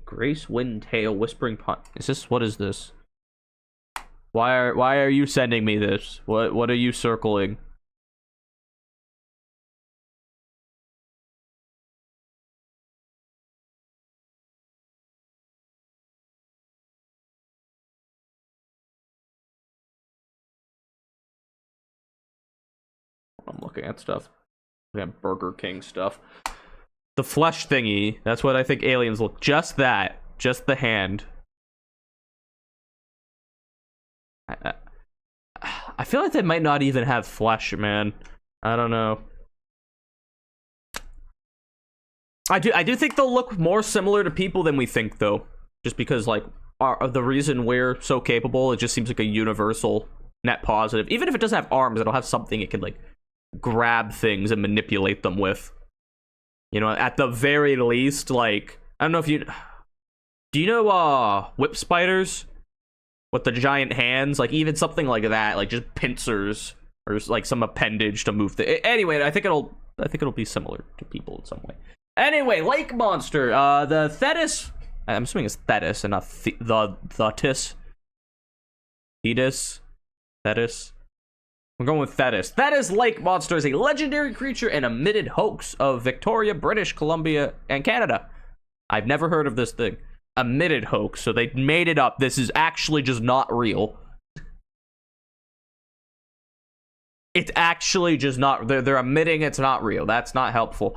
Speaker 1: Grace Windtail Whispering Pond. Is this, what is this? Why are you sending me this? What are you circling? I'm looking at stuff. We have Burger King stuff. The flesh thingy. That's what I think aliens look. Just that. Just the hand. I feel like they might not even have flesh, man. I don't know. I do think they'll look more similar to people than we think, though. Just because, like, the reason we're so capable, it just seems like a universal net positive. Even if it doesn't have arms, it'll have something it can, like, grab things and manipulate them with. You know, at the very least, like, I don't know if you... Do you know, whip spiders? With the giant hands, like even something like that, like just pincers or just, like some appendage to move the. Anyway, I think it'll be similar to people in some way. Anyway, lake monster, the Thetis. I'm assuming it's Thetis and not the Thetis. Thetis. We're going with Thetis. Thetis lake monster is a legendary creature and a mythic hoax of Victoria, British Columbia, and Canada. I've never heard of this thing. admitted hoax, so they made it up. This is actually just not real. It's actually just not. They're admitting it's not real. That's not helpful.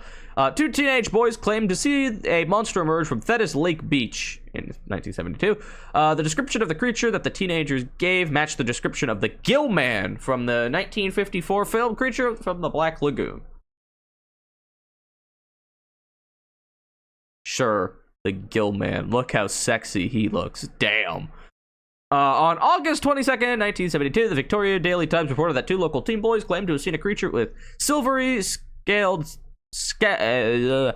Speaker 1: Two teenage boys claimed to see a monster emerge from Thetis Lake Beach in 1972. The description of the creature that the teenagers gave matched the description of the Gill Man from the 1954 film Creature from the Black Lagoon. Sure, the Gill Man. Look how sexy he looks. Damn. On August 22nd, 1972, the Victoria Daily Times reported that two local teen boys claimed to have seen a creature with silvery scaled skin.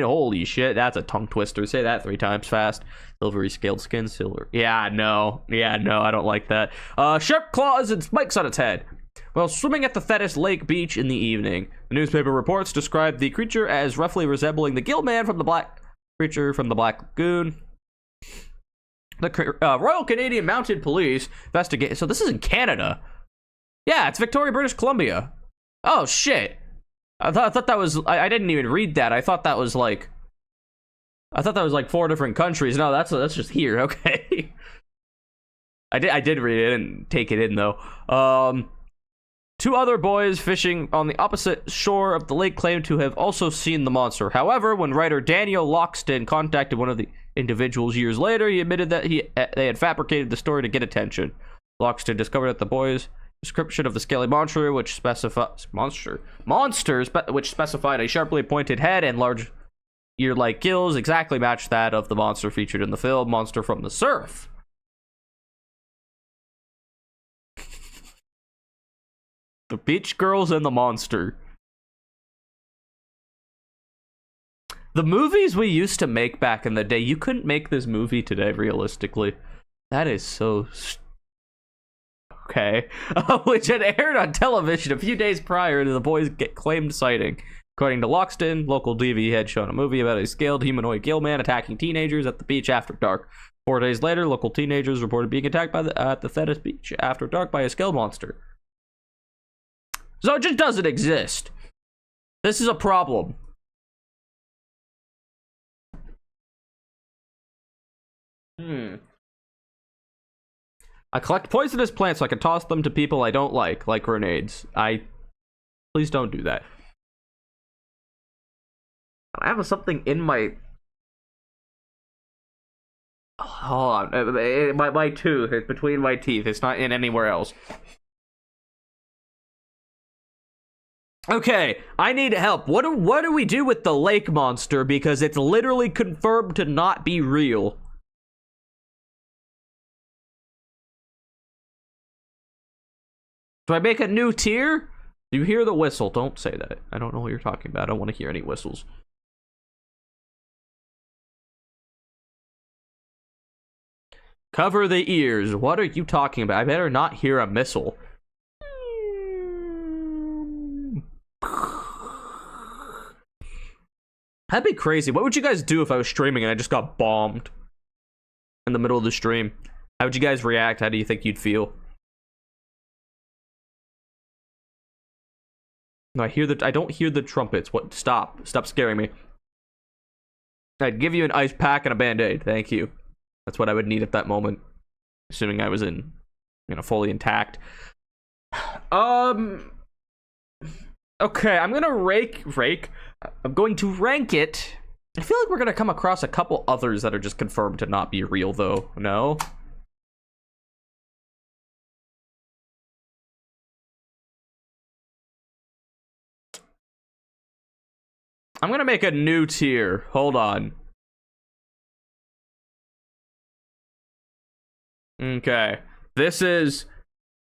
Speaker 1: Holy shit, that's a tongue twister. Say that 3 times fast. Silvery scaled skin, silver. Yeah, no, I don't like that. Sharp claws and spikes on its head. While swimming at the Thetis Lake Beach in the evening, the newspaper reports described the creature as roughly resembling the Gill Man from the Black Lagoon. The Royal Canadian Mounted Police investigate. So this is in Canada. Yeah, it's Victoria, British Columbia. Oh shit! I thought that was. I didn't even read that. I thought that was like 4 different countries. No, that's just here. Okay. I did read it and take it in though. 2 other boys fishing on the opposite shore of the lake claimed to have also seen the monster. However, when writer Daniel Loxton contacted one of the individuals years later, he admitted that they had fabricated the story to get attention. Loxton discovered that the boys' description of the scaly monster, which specified a sharply pointed head and large ear-like gills, exactly matched that of the monster featured in the film Monster from the Surf. The Beach Girls and the Monster. The movies we used to make back in the day, you couldn't make this movie today, realistically. That is so... Okay. Which had aired on television a few days prior to the boys' claimed sighting. According to Loxton, local TV had shown a movie about a scaled humanoid gill man attacking teenagers at the beach after dark. 4 days later, local teenagers reported being attacked at the Thetis Beach after dark by a scaled monster. So it just doesn't exist. This is a problem. I collect poisonous plants so I can toss them to people I don't like grenades. Please don't do that. I have something in my... Hold on. My tooth. It's between my teeth. It's not in anywhere else. Okay, I need help. What do we do with the lake monster? Because it's literally confirmed to not be real. Do I make a new tier? Do you hear the whistle? Don't say that. I don't know what you're talking about. I don't want to hear any whistles. Cover the ears. What are you talking about? I better not hear a missile. That'd be crazy. What would you guys do if I was streaming and I just got bombed in the middle of the stream? How would you guys react? How do you think you'd feel? No, I don't hear the trumpets. What? Stop scaring me. I'd give you an ice pack and a band-aid. Thank you. That's what I would need at that moment. Assuming I was fully intact. Okay, I'm gonna I'm going to rank it. I feel like we're gonna come across a couple others that are just confirmed to not be real, though. No? I'm gonna make a new tier. Hold on. Okay. This is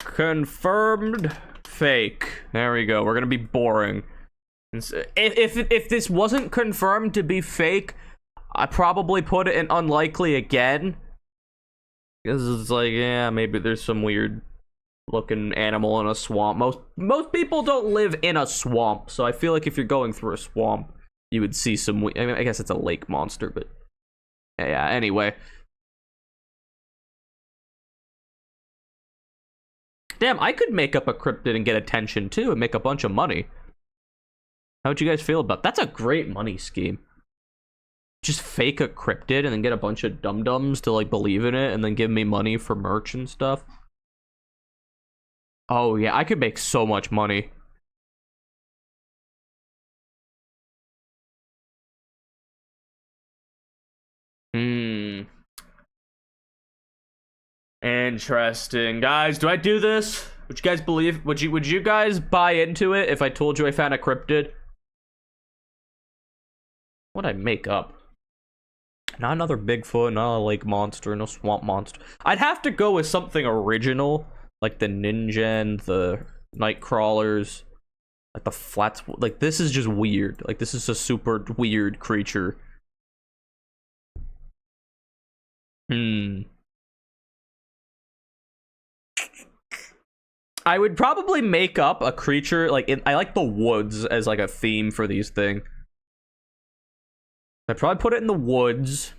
Speaker 1: confirmed fake. There we go. We're gonna be boring. If this wasn't confirmed to be fake, I'd probably put it in unlikely again. Because it's like, yeah, maybe there's some weird looking animal in a swamp. Most people don't live in a swamp, so I feel like if you're going through a swamp, you would see some... I mean, I guess it's a lake monster, but... Yeah, anyway. Damn, I could make up a cryptid and get attention, too, and make a bunch of money. How would you guys feel about that? That's a great money scheme. just fake a cryptid and then get a bunch of dum-dums to like believe in it and then give me money for merch and stuff. Oh yeah, I could make so much money. Interesting. Guys, do I do this? Would you guys believe, would you guys buy into it if I told you I found a cryptid? What'd I make up? Not another Bigfoot, not a lake monster, no swamp monster. I'd have to go with something original, like the Ningen, the night crawlers, like the flats. Like, this is just weird. Like, this is a super weird creature. I would probably make up a creature, like, I like the woods as, like, a theme for these things. I'd probably put it in the woods.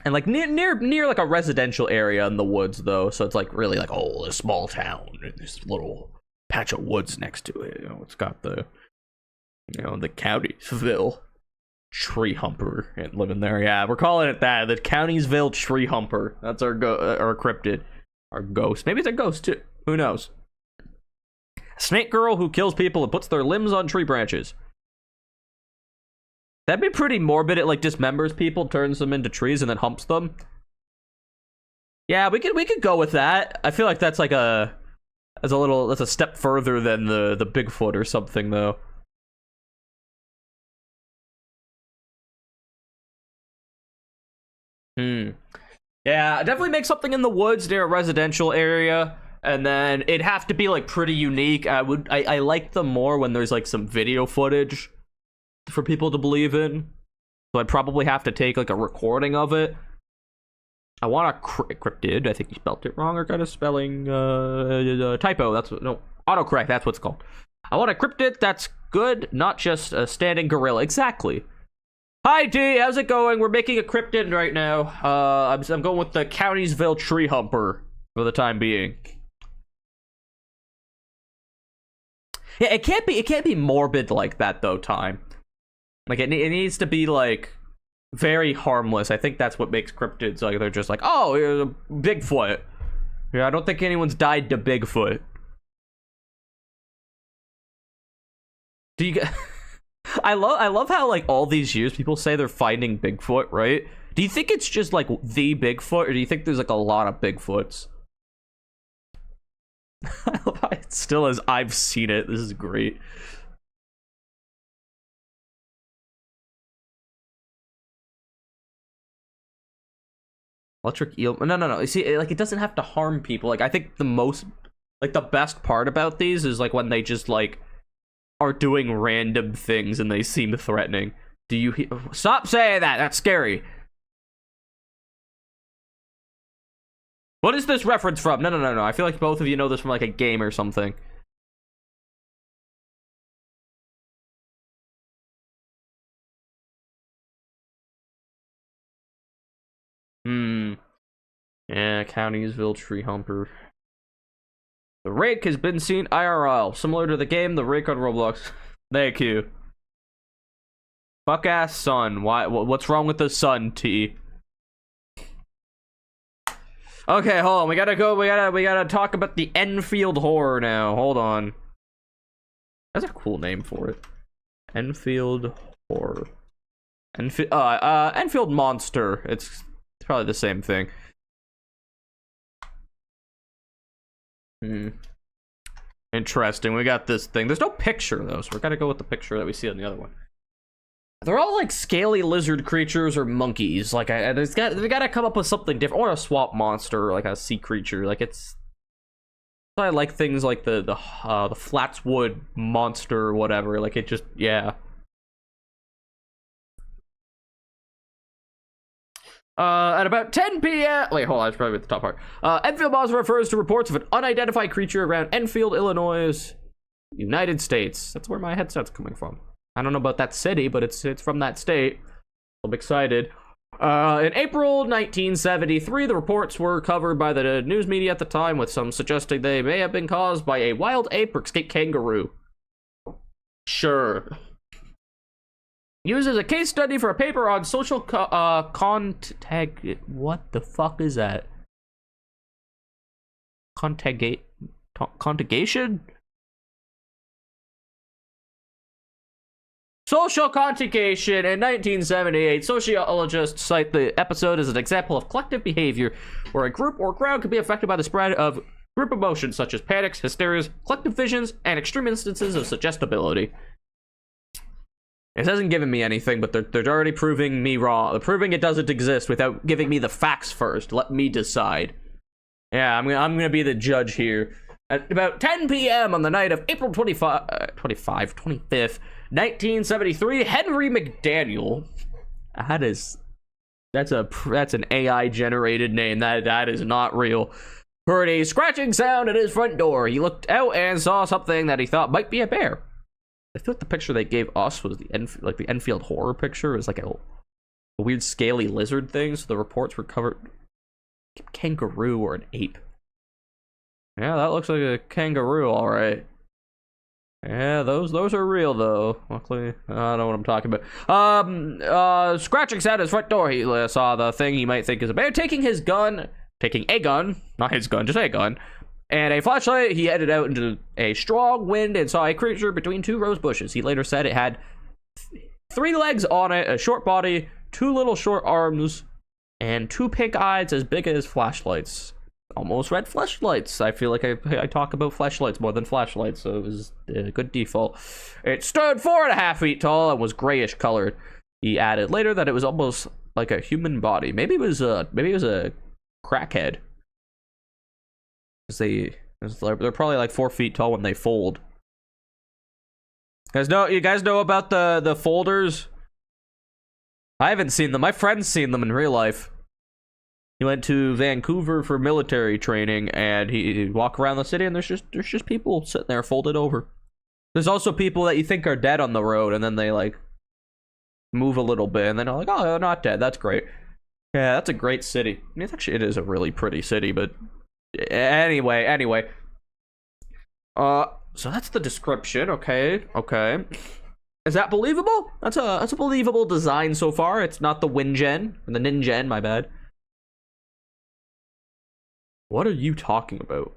Speaker 1: And, like, near, like, a residential area in the woods, though. So it's, like, really, like, oh, a small town. And this little patch of woods next to it. You know, it's got the, you know, the Countiesville tree humper and living there. Yeah, we're calling it that. The Countiesville tree humper. That's our cryptid. Our ghost. Maybe it's a ghost, too. Who knows? Snake girl who kills people and puts their limbs on tree branches. That'd be pretty morbid. It like dismembers people, turns them into trees, and then humps them. Yeah, we could go with that. I feel like that's like that's a step further than the Bigfoot or something, though. Yeah, definitely make something in the woods near a residential area. And then it'd have to be like pretty unique. I like them more when there's like some video footage for people to believe in. So I'd probably have to take like a recording of it. I want a cryptid. I think you spelled it wrong or got a spelling typo. That's what, no, autocorrect. That's what it's called. I want a cryptid that's good, not just a standing gorilla. Exactly. Hi D, how's it going? We're making a cryptid right now. I'm going with the Countiesville tree humper for the time being. Yeah, it can't be morbid like that though, Time. Like it needs to be like very harmless. I think that's what makes cryptids like they're just like, oh, here's a Bigfoot. Yeah, I don't think anyone's died to Bigfoot. Do you I love how like all these years people say they're finding Bigfoot, right? Do you think it's just like the Bigfoot, or do you think there's like a lot of Bigfoots? It still is. I've seen it. This is great. Electric eel. No. You see, like it doesn't have to harm people. Like I think the best part about these is like when they just like are doing random things and they seem threatening. Do you stop saying that? That's scary. What is this reference from? No. I feel like both of you know this from like a game or something. Yeah, Countiesville tree humper. The rake has been seen IRL, similar to the game The Rake on Roblox. Thank you. Fuck ass sun. Why? What's wrong with the sun, T? Okay, hold on. We gotta go. We gotta talk about the Enfield horror now. Hold on. That's a cool name for it. Enfield horror. Enfield monster. It's probably the same thing. Interesting. We got this thing. There's no picture though, so we're gonna go with the picture that we see on the other one. They're all like scaly lizard creatures or monkeys. Like they gotta come up with something different, or a swamp monster, or like a sea creature. Like it's. I like things like the Flatswood monster or whatever. Like it just yeah. At about 10 p.m. Wait, hold on. That's probably the top part. Enfield monster refers to reports of an unidentified creature around Enfield, Illinois, United States. That's where my headset's coming from. I don't know about that city, but it's from that state. I'm excited. In April 1973, the reports were covered by the news media at the time, with some suggesting they may have been caused by a wild ape or escaped kangaroo. Sure. Used as a case study for a paper on social what the fuck is that? Contagiation? Social contagion in 1978. Sociologists cite the episode as an example of collective behavior where a group or crowd could be affected by the spread of group emotions such as panics, hysterias, collective visions, and extreme instances of suggestibility. It hasn't given me anything, but they're already proving me wrong. They're proving it doesn't exist without giving me the facts first. Let me decide. Yeah, I'm gonna be the judge here. At about 10 p.m. on the night of April 25th, 1973, Henry McDaniel. That's an AI generated name. That is not real. Heard a scratching sound at his front door. He looked out and saw something that he thought might be a bear. I feel like the picture they gave us was the Enfield horror picture. It was like a weird scaly lizard thing. So the reports were covered kangaroo or an ape. Yeah, that looks like a kangaroo, all right. Yeah, those are real though. Luckily, I don't know what I'm talking about. Scratching sound at his front door. He saw the thing he might think is a bear. Taking a gun, not his gun, just a gun, and a flashlight. He headed out into a strong wind and saw a creature between two rose bushes. He later said it had 3 legs on it, a short body, 2 little short arms, and 2 pink eyes as big as flashlights. Almost red flashlights. I feel like I talk about flashlights more than flashlights, so it was a good default. It stood 4.5 feet tall and was grayish colored. He added later that it was almost like a human body. Maybe it was a crackhead. They're probably like 4 feet tall when they fold. You guys know about the folders? I haven't seen them. My friend's seen them in real life. He went to Vancouver for military training, and he walk around the city, and there's just people sitting there folded over. There's also people that you think are dead on the road, and then they like move a little bit, and then they're like, "Oh, they're not dead. That's great." Yeah, that's a great city. I mean, it is a really pretty city, but anyway. So that's the description. Okay. Is that believable? That's a believable design so far. It's not the WinGen or the Ningen. My bad. What are you talking about?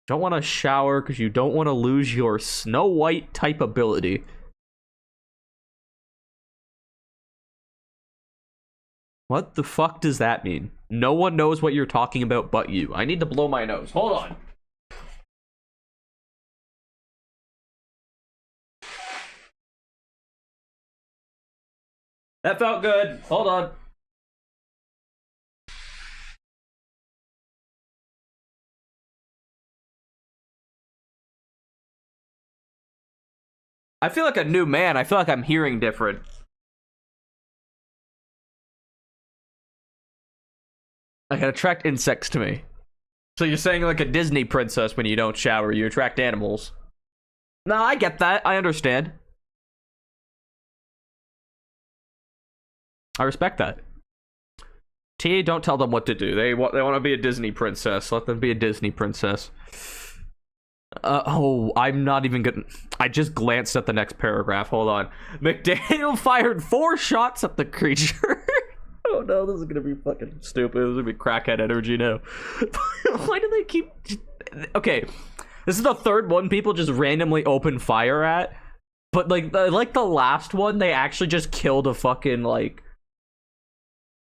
Speaker 1: Don't want to shower because you don't want to lose your Snow White type ability. What the fuck does that mean? No one knows what you're talking about but you. I need to blow my nose. Hold on. That felt good. Hold on. I feel like a new man. I feel like I'm hearing different. I can attract insects to me. So you're saying like a Disney princess when you don't shower, you attract animals. No, I get that. I understand. I respect that. T, don't tell them what to do. They want to be a Disney princess. Let them be a Disney princess. I'm not even gonna. I just glanced at the next paragraph. Hold on. McDaniel fired 4 shots at the creature. Oh no, this is gonna be fucking stupid. This is gonna be crackhead energy now. Why do they keep... Okay, this is the 3rd one people just randomly open fire at. But like the last one, they actually just killed a fucking like...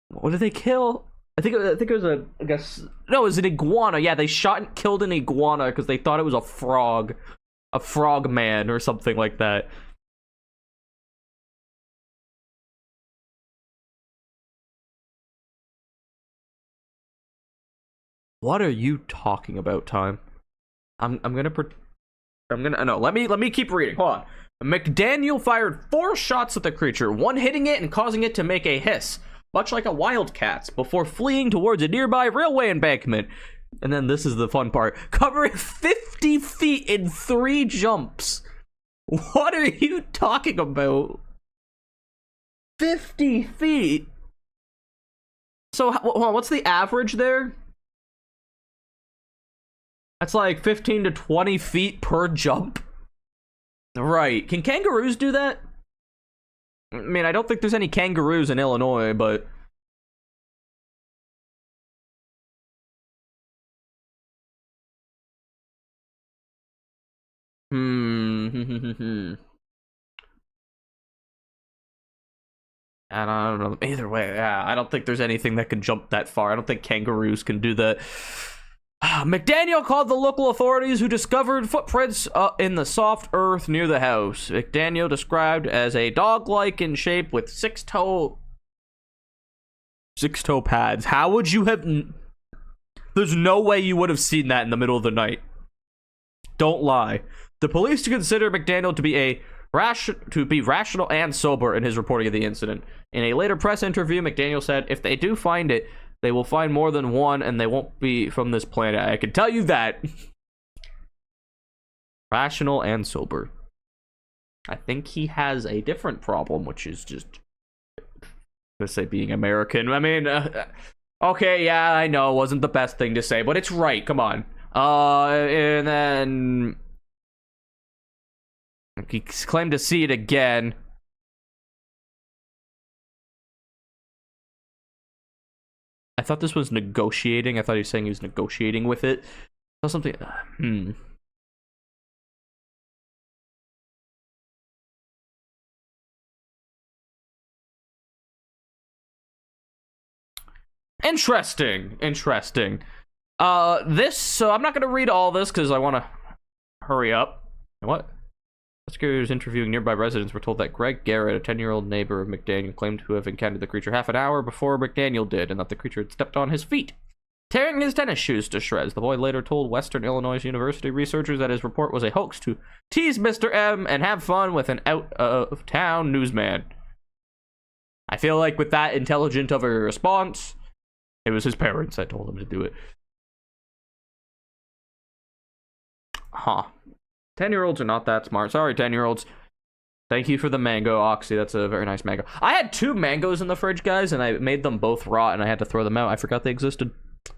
Speaker 1: What did they kill? I think it was a... I guess... No, it was an iguana. Yeah, they shot and killed an iguana because they thought it was a frog. A frog man or something like that. What are you talking about, Time? No, let me keep reading. Hold on. McDaniel fired 4 shots at the creature, one hitting it and causing it to make a hiss, much like a wildcat's, before fleeing towards a nearby railway embankment. And then this is the fun part. Covering 50 feet in 3 jumps. What are you talking about? 50 feet? So, hold on, what's the average there? That's like 15 to 20 feet per jump. Right. Can kangaroos do that? I mean, I don't think there's any kangaroos in Illinois, but... Hmm. And I don't know. Either way, yeah, I don't think there's anything that can jump that far. I don't think kangaroos can do that. McDaniel called the local authorities who discovered footprints in the soft earth near the house. McDaniel described as a dog-like in shape with six-toe pads. How would you have... There's no way you would have seen that in the middle of the night. Don't lie. The police consider McDaniel to be rational and sober in his reporting of the incident. In a later press interview, McDaniel said, if they do find it, they will find more than one, and they won't be from this planet. I can tell you that. Rational and sober. I think he has a different problem, which is just, let's say, being American. I mean, okay, yeah, I know, it wasn't the best thing to say, but it's right, come on. And then... he claimed to see it again. I thought this was negotiating. I thought he was saying he was negotiating with it. I saw something. Interesting. So I'm not going to read all this because I want to hurry up. What? Investigators interviewing nearby residents were told that Greg Garrett, a 10-year-old neighbor of McDaniel, claimed to have encountered the creature half an hour before McDaniel did, and that the creature had stepped on his feet, tearing his tennis shoes to shreds. The boy later told Western Illinois University researchers that his report was a hoax to tease Mr. M and have fun with an out-of-town newsman. I feel like with that intelligent of a response, it was his parents that told him to do it. Huh. 10-year-olds are not that smart. Sorry, 10-year-olds. Thank you for the mango, Oxy. That's a very nice mango. I had 2 mangoes in the fridge, guys, and I made them both rot, and I had to throw them out. I forgot they existed.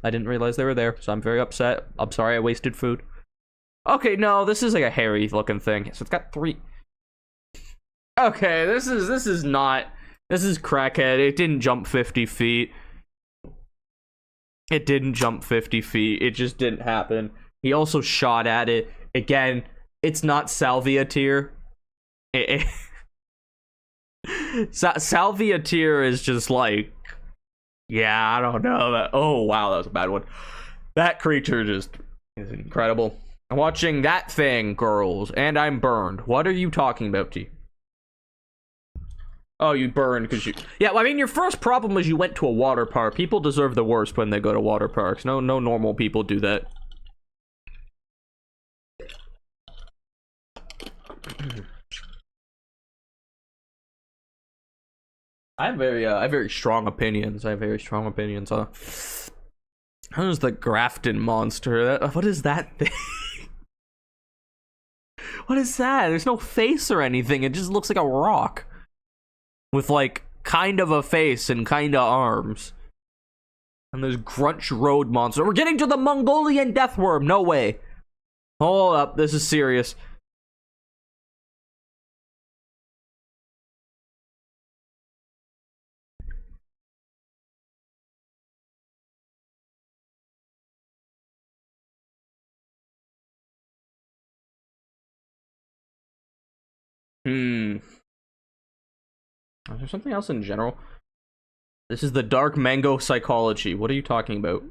Speaker 1: I didn't realize they were there, so I'm very upset. I'm sorry I wasted food. Okay, no, this is like a hairy-looking thing. So it's got 3... Okay, this is not... This is crackhead. It didn't jump 50 feet. It didn't jump 50 feet. It just didn't happen. He also shot at it. Again... It's not salvia tier. Salvia tier is just like, yeah, I don't know. Oh, wow, that was a bad one. That creature just is incredible. I'm watching that thing, girls, and I'm burned. What are you talking about, T? Oh, you burned because you... Yeah, well, I mean, your first problem was you went to a water park. People deserve the worst when they go to water parks. No normal people do that. I have very strong opinions. How is the Grafton monster? What is that thing? What is that? There's no face or anything. It just looks like a rock with like kind of a face and kind of arms. And there's Grunch Road monster. We're getting to the Mongolian deathworm. No way. Hold up. This is serious. Is there something else in general? This is the dark mango psychology. What are you talking about?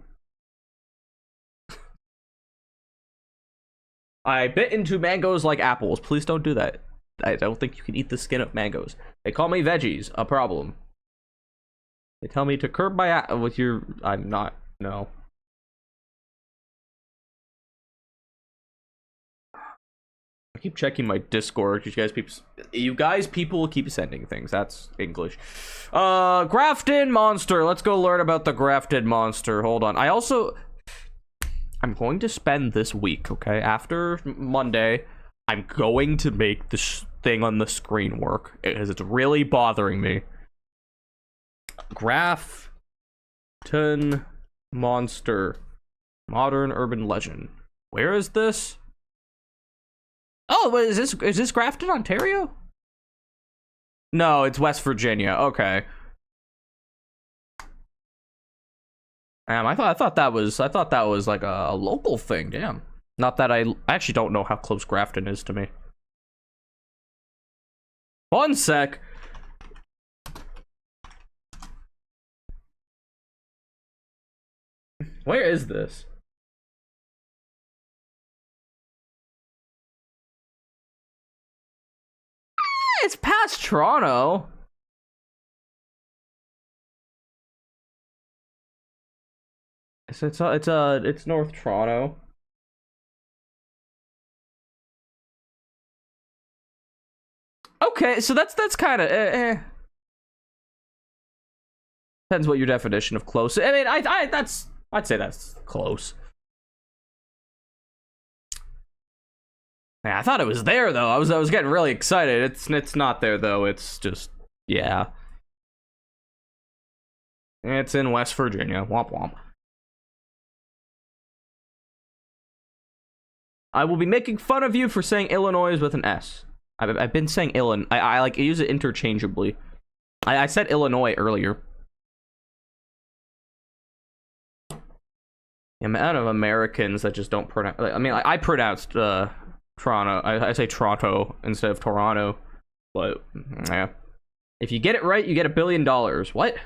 Speaker 1: I bit into mangoes like apples. Please don't do that. I don't think you can eat the skin of mangoes. They call me veggies. A problem. They tell me to curb my with your... I'm not... No. I keep checking my Discord. You guys people keep sending things. That's English. Grafton monster. Let's go learn about the Grafton monster. Hold on. I'm going to spend this week, okay? After Monday, I'm going to make this thing on the screen work because it's really bothering me. Grafton monster. Modern urban legend. Where is this? Oh, but is this Grafton, Ontario? No, it's West Virginia. Okay. Damn, I thought that was like a local thing. Damn. Not that I actually don't know how close Grafton is to me. One sec. Where is this? It's past Toronto. It's North Toronto. Okay, so that's kind of depends what your definition of close. I mean, I'd say that's close. Yeah, I thought it was there though. I was getting really excited. It's not there though. It's just, yeah. It's in West Virginia. Womp womp. I will be making fun of you for saying Illinois with an S. I've been saying Illinois. I like use it interchangeably. I said Illinois earlier. The amount of Americans that just don't pronounce. I mean, I pronounced Toronto. I say Toronto instead of Toronto. But yeah, if you get it right, you get $1 billion. What?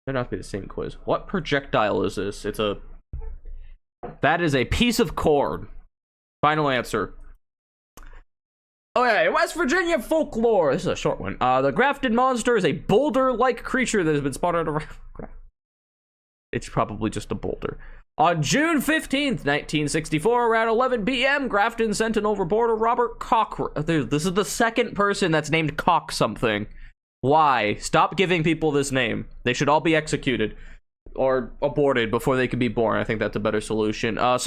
Speaker 1: That must be the same quiz. What projectile is this? That is a piece of cord. Final answer. Okay, West Virginia folklore. This is a short one. The Grafton monster is a boulder-like creature that has been spotted around. It's probably just a boulder. On June 15th, 1964, around 11 p.m., Grafton Sentinel reporter Robert Koch. This is the second person that's named Koch something. Why? Stop giving people this name. They should all be executed or aborted before they can be born. I think that's a better solution. They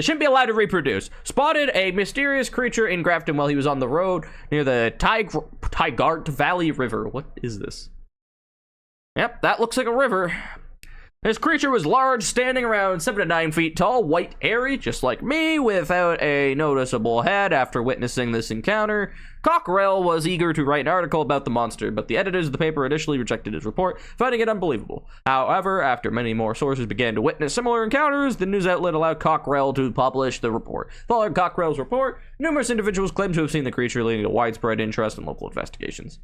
Speaker 1: shouldn't be allowed to reproduce. Spotted a mysterious creature in Grafton while he was on the road near the Tygart Valley River. What is this? Yep, that looks like a river. This creature was large, standing around 7 to 9 feet tall, white, hairy, just like me, without a noticeable head. After witnessing this encounter, Cockrell was eager to write an article about the monster, but the editors of the paper initially rejected his report, finding it unbelievable. However, after many more sources began to witness similar encounters, the news outlet allowed Cockrell to publish the report. Following Cockrell's report, numerous individuals claimed to have seen the creature, leading to widespread interest in local investigations.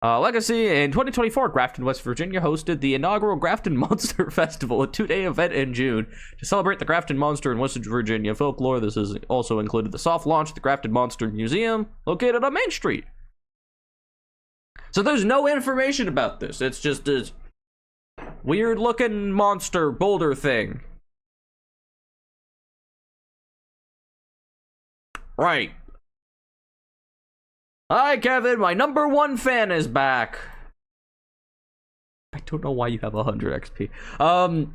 Speaker 1: Legacy. In 2024, Grafton, West Virginia hosted the inaugural Grafton Monster Festival, a 2-day event in June. To celebrate the Grafton Monster in West Virginia folklore, this has also included the soft launch of the Grafton Monster Museum, located on Main Street. So there's no information about this. It's just a weird-looking monster boulder thing. Right. Hi, Kevin. My #1 fan is back. I don't know why you have 100 XP. Orange,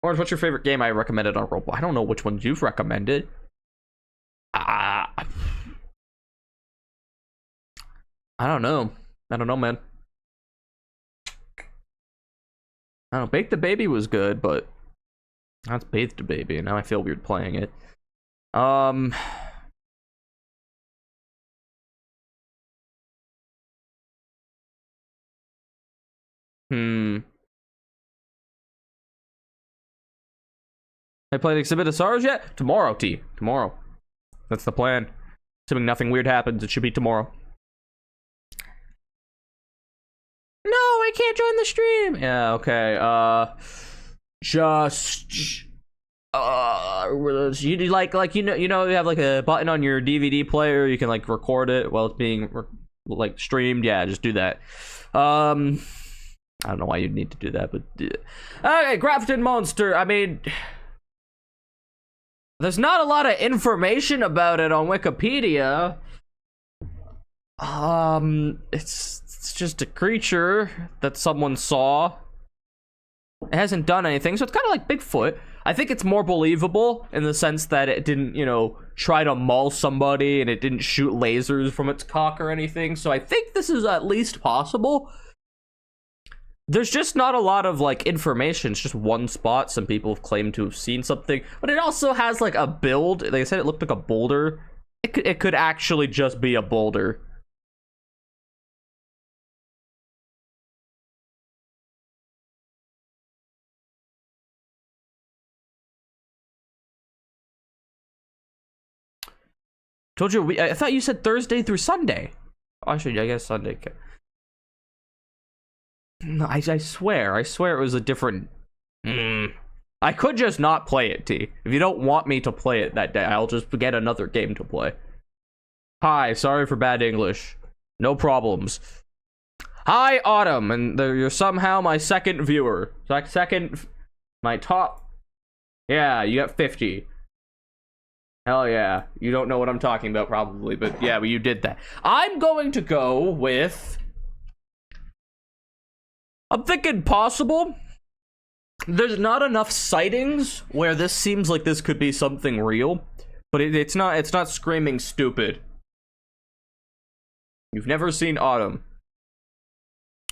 Speaker 1: what's your favorite game I recommended on Roblox? I don't know which ones you've recommended. I don't know. I don't know, man. I don't know. Bake the Baby was good, but that's Bathe the Baby, and now I feel weird playing it. I played Exhibit of Sorrows yet? Tomorrow, T. Tomorrow. That's the plan. Assuming nothing weird happens, it should be tomorrow. No, I can't join the stream. Yeah, okay. You like you know you have like a button on your DVD player, you can like record it while it's being like streamed. Yeah, just do that. I don't know why you'd need to do that, but okay, Grafton Monster. I mean, there's not a lot of information about it on Wikipedia. It's just a creature that someone saw. It hasn't done anything, so it's kind of like Bigfoot. I think it's more believable in the sense that it didn't, you know, try to maul somebody and it didn't shoot lasers from its cock or anything. So I think this is at least possible. There's just not a lot of like information. It's just one spot. Some people have claimed to have seen something, but it also has like a build. They said it looked like a boulder. It could actually just be a boulder. Told you, I thought you said Thursday through Sunday. Actually, I guess Sunday. No, I swear it was a different. I could just not play it, T. If you don't want me to play it that day, I'll just get another game to play. Hi, sorry for bad English. No problems. Hi, Autumn, and you're somehow my second viewer. My top. Yeah, you got 50. Hell yeah. You don't know what I'm talking about, probably, but yeah, you did that. I'm going to go with... I'm thinking possible. There's not enough sightings where this seems like this could be something real, but it's not screaming stupid. You've never seen Autumn.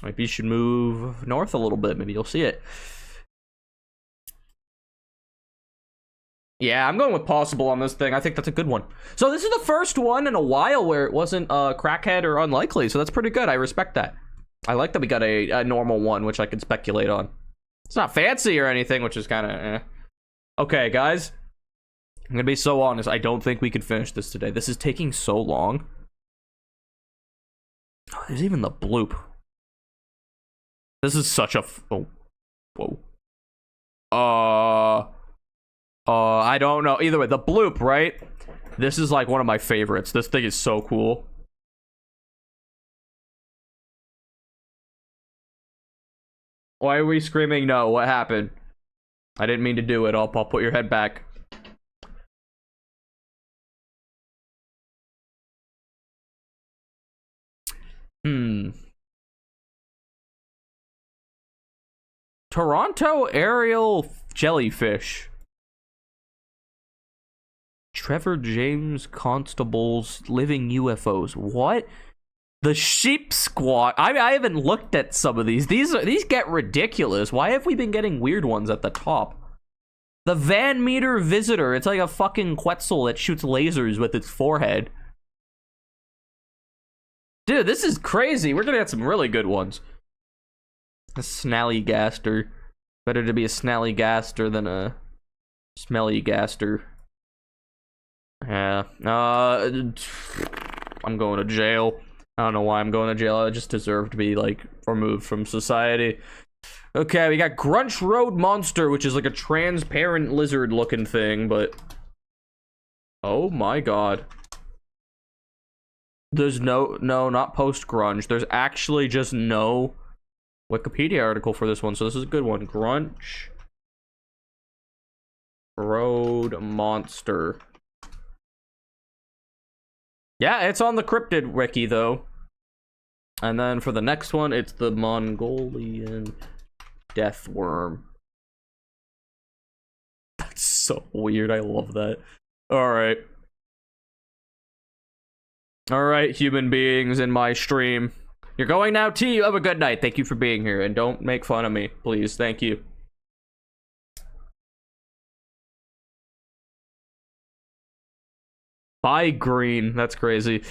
Speaker 1: Maybe you should move north a little bit. Maybe you'll see it. Yeah, I'm going with possible on this thing. I think that's a good one. So this is the first one in a while where it wasn't crackhead or unlikely, so that's pretty good. I respect that. I like that we got a normal one, which I can speculate on. It's not fancy or anything, which is kind of eh. Okay, guys. I'm gonna be so honest. I don't think we can finish this today. This is taking so long. Oh, there's even the bloop. This is such a... Oh. Whoa. I don't know. Either way, the bloop, right? This is like one of my favorites. This thing is so cool. Why are we screaming no? What happened? I didn't mean to do it. I'll put your head back. Toronto aerial jellyfish. Trevor James Constable's living UFOs. What? The sheep squat. I haven't looked at some of these. These get ridiculous. Why have we been getting weird ones at the top? The Van Meter Visitor. It's like a fucking Quetzal that shoots lasers with its forehead. Dude, this is crazy. We're gonna get some really good ones. A Snallygaster. Better to be a Snallygaster than a Smellygaster. Yeah. I'm going to jail. I don't know why I'm going to jail. I just deserve to be, like, removed from society. Okay, we got Grunch Road Monster, which is like a transparent lizard-looking thing, but... Oh my god. There's no, not post-grunge. There's actually just no Wikipedia article for this one, so this is a good one. Grunch Road Monster. Yeah, it's on the Cryptid wiki, though. And then for the next one, it's the Mongolian Death Worm. That's so weird. I love that. Alright. Alright, human beings in my stream. You're going now, T. You have a good night. Thank you for being here. And don't make fun of me, please. Thank you. Bye, green. That's crazy.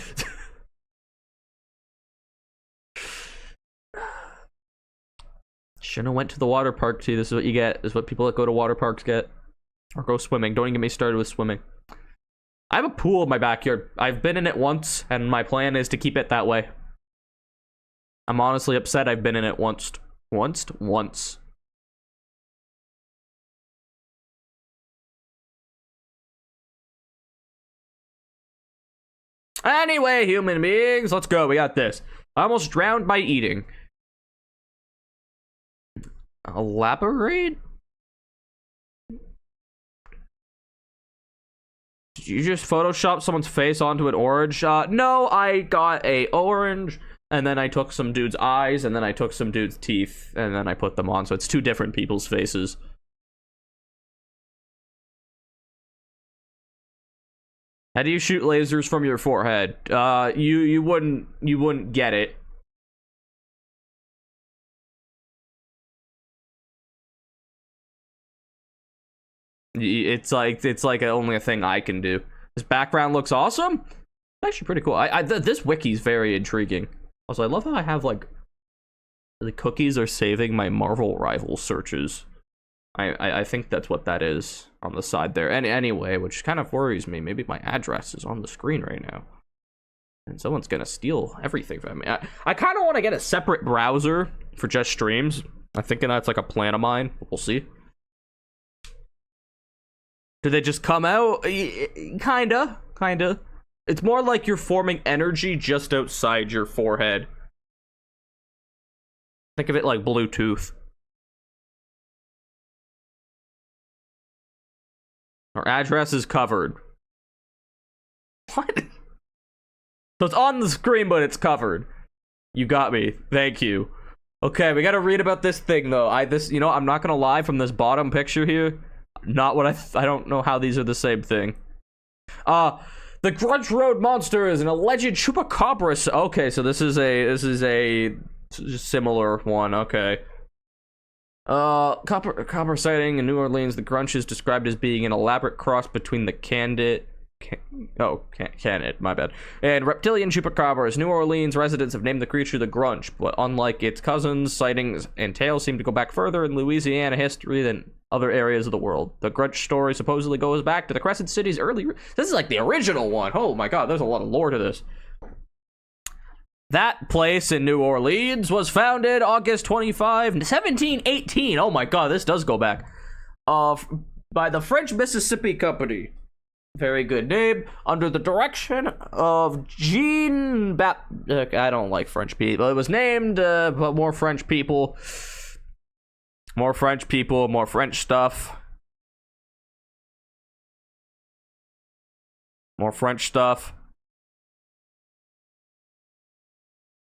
Speaker 1: Shouldn't have went to the water park, T. This is what you get. This is what people that go to water parks get. Or go swimming. Don't even get me started with swimming. I have a pool in my backyard. I've been in it once, and my plan is to keep it that way. I'm honestly upset I've been in it once. Once. Anyway, human beings, let's go. We got this. I almost drowned by eating. Elaborate? Did you just Photoshop someone's face onto an orange? No, I got a orange, and then I took some dude's eyes, and then I took some dude's teeth, and then I put them on, so it's two different people's faces. How do you shoot lasers from your forehead? You wouldn't get it. It's like only a thing I can do. This background looks awesome. Actually pretty cool. This wiki's very intriguing. Also, I love how I have like the cookies are saving my Marvel rival searches. I think that's what that is on the side there. And anyway, which kind of worries me. Maybe my address is on the screen right now, and someone's gonna steal everything from me. I kind of want to get a separate browser for just streams. I'm thinking that's like a plan of mine. We'll see. Do they just come out? Kinda. It's more like you're forming energy just outside your forehead. Think of it like Bluetooth. Our address is covered. What? So it's on the screen, but it's covered. You got me. Thank you. Okay, we gotta read about this thing, though. You know, I'm not gonna lie, from this bottom picture here, not what I don't know how these are the same thing. The Grudge Road Monster is an alleged chupacabra. Okay, so this is a similar one. Okay. Copper sighting in New Orleans. The Grunch is described as being an elaborate cross between the Canid, my bad, and reptilian chupacabras. New Orleans residents have named the creature the Grunch, but unlike its cousins, sightings and tales seem to go back further in Louisiana history than other areas of the world. The Grunch story supposedly goes back to the Crescent City's early... This is like the original one. Oh my god, there's a lot of lore to this. That place in New Orleans was founded August 25, 1718. Oh my god, this does go back. By the French Mississippi Company. Very good name. Under the direction of Jean I don't like French people. It was named, but more French people. More French people, more French stuff. More French stuff.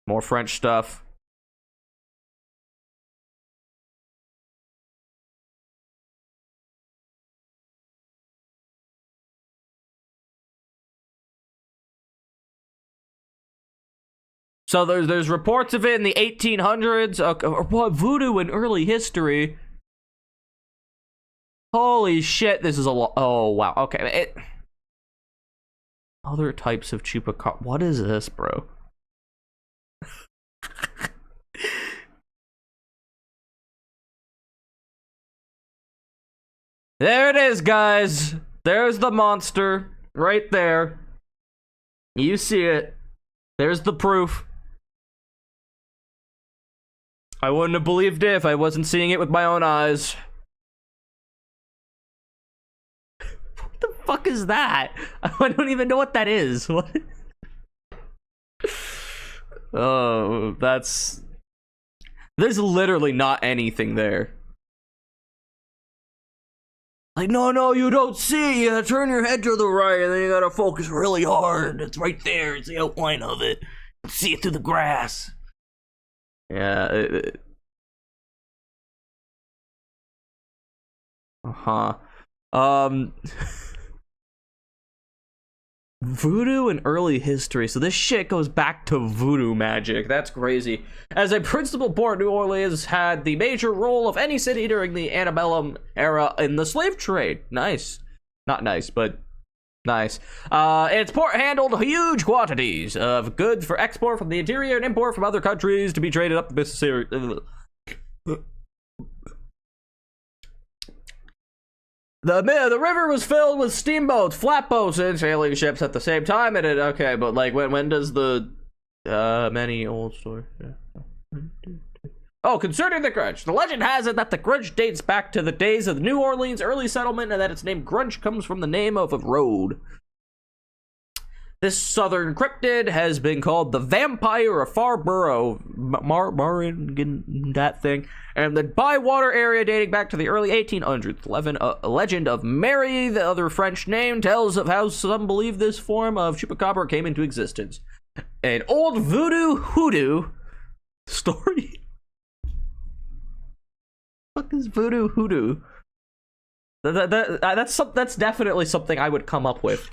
Speaker 1: More French stuff. So there's reports of it in the 1800s. What, voodoo in early history? Holy shit, this is a lot. Oh, wow. Okay. Other types of chupacabra. What is this, bro? There it is, guys. There's the monster right there. You see it. There's the proof. I wouldn't have believed it if I wasn't seeing it with my own eyes. What the fuck is that? I don't even know what that is. What? Oh, that's... There's literally not anything there. Like, no, you don't see. You gotta turn your head to the right, and then you gotta focus really hard. It's right there. It's the outline of it. See it through the grass. Yeah. Voodoo in early history. So this shit goes back to voodoo magic. That's crazy. As a principal port, New Orleans had the major role of any city during the antebellum era in the slave trade. Nice. Not nice, but nice. Its port handled huge quantities of goods for export from the interior and import from other countries to be traded up the Mississippi. The river was filled with steamboats, flatboats, and sailing ships at the same time. And okay, but like when does the many old story? Yeah. Oh, concerning the Grunch, the legend has it that the Grunch dates back to the days of the New Orleans early settlement, and that its name Grunch comes from the name of a road. This southern cryptid has been called the Vampire of Farborough, that thing, and the Bywater area dating back to the early 1800s. A legend of Mary, the other French name, tells of how some believe this form of chupacabra came into existence. An old voodoo hoodoo story. What the fuck is voodoo hoodoo? That's definitely something I would come up with.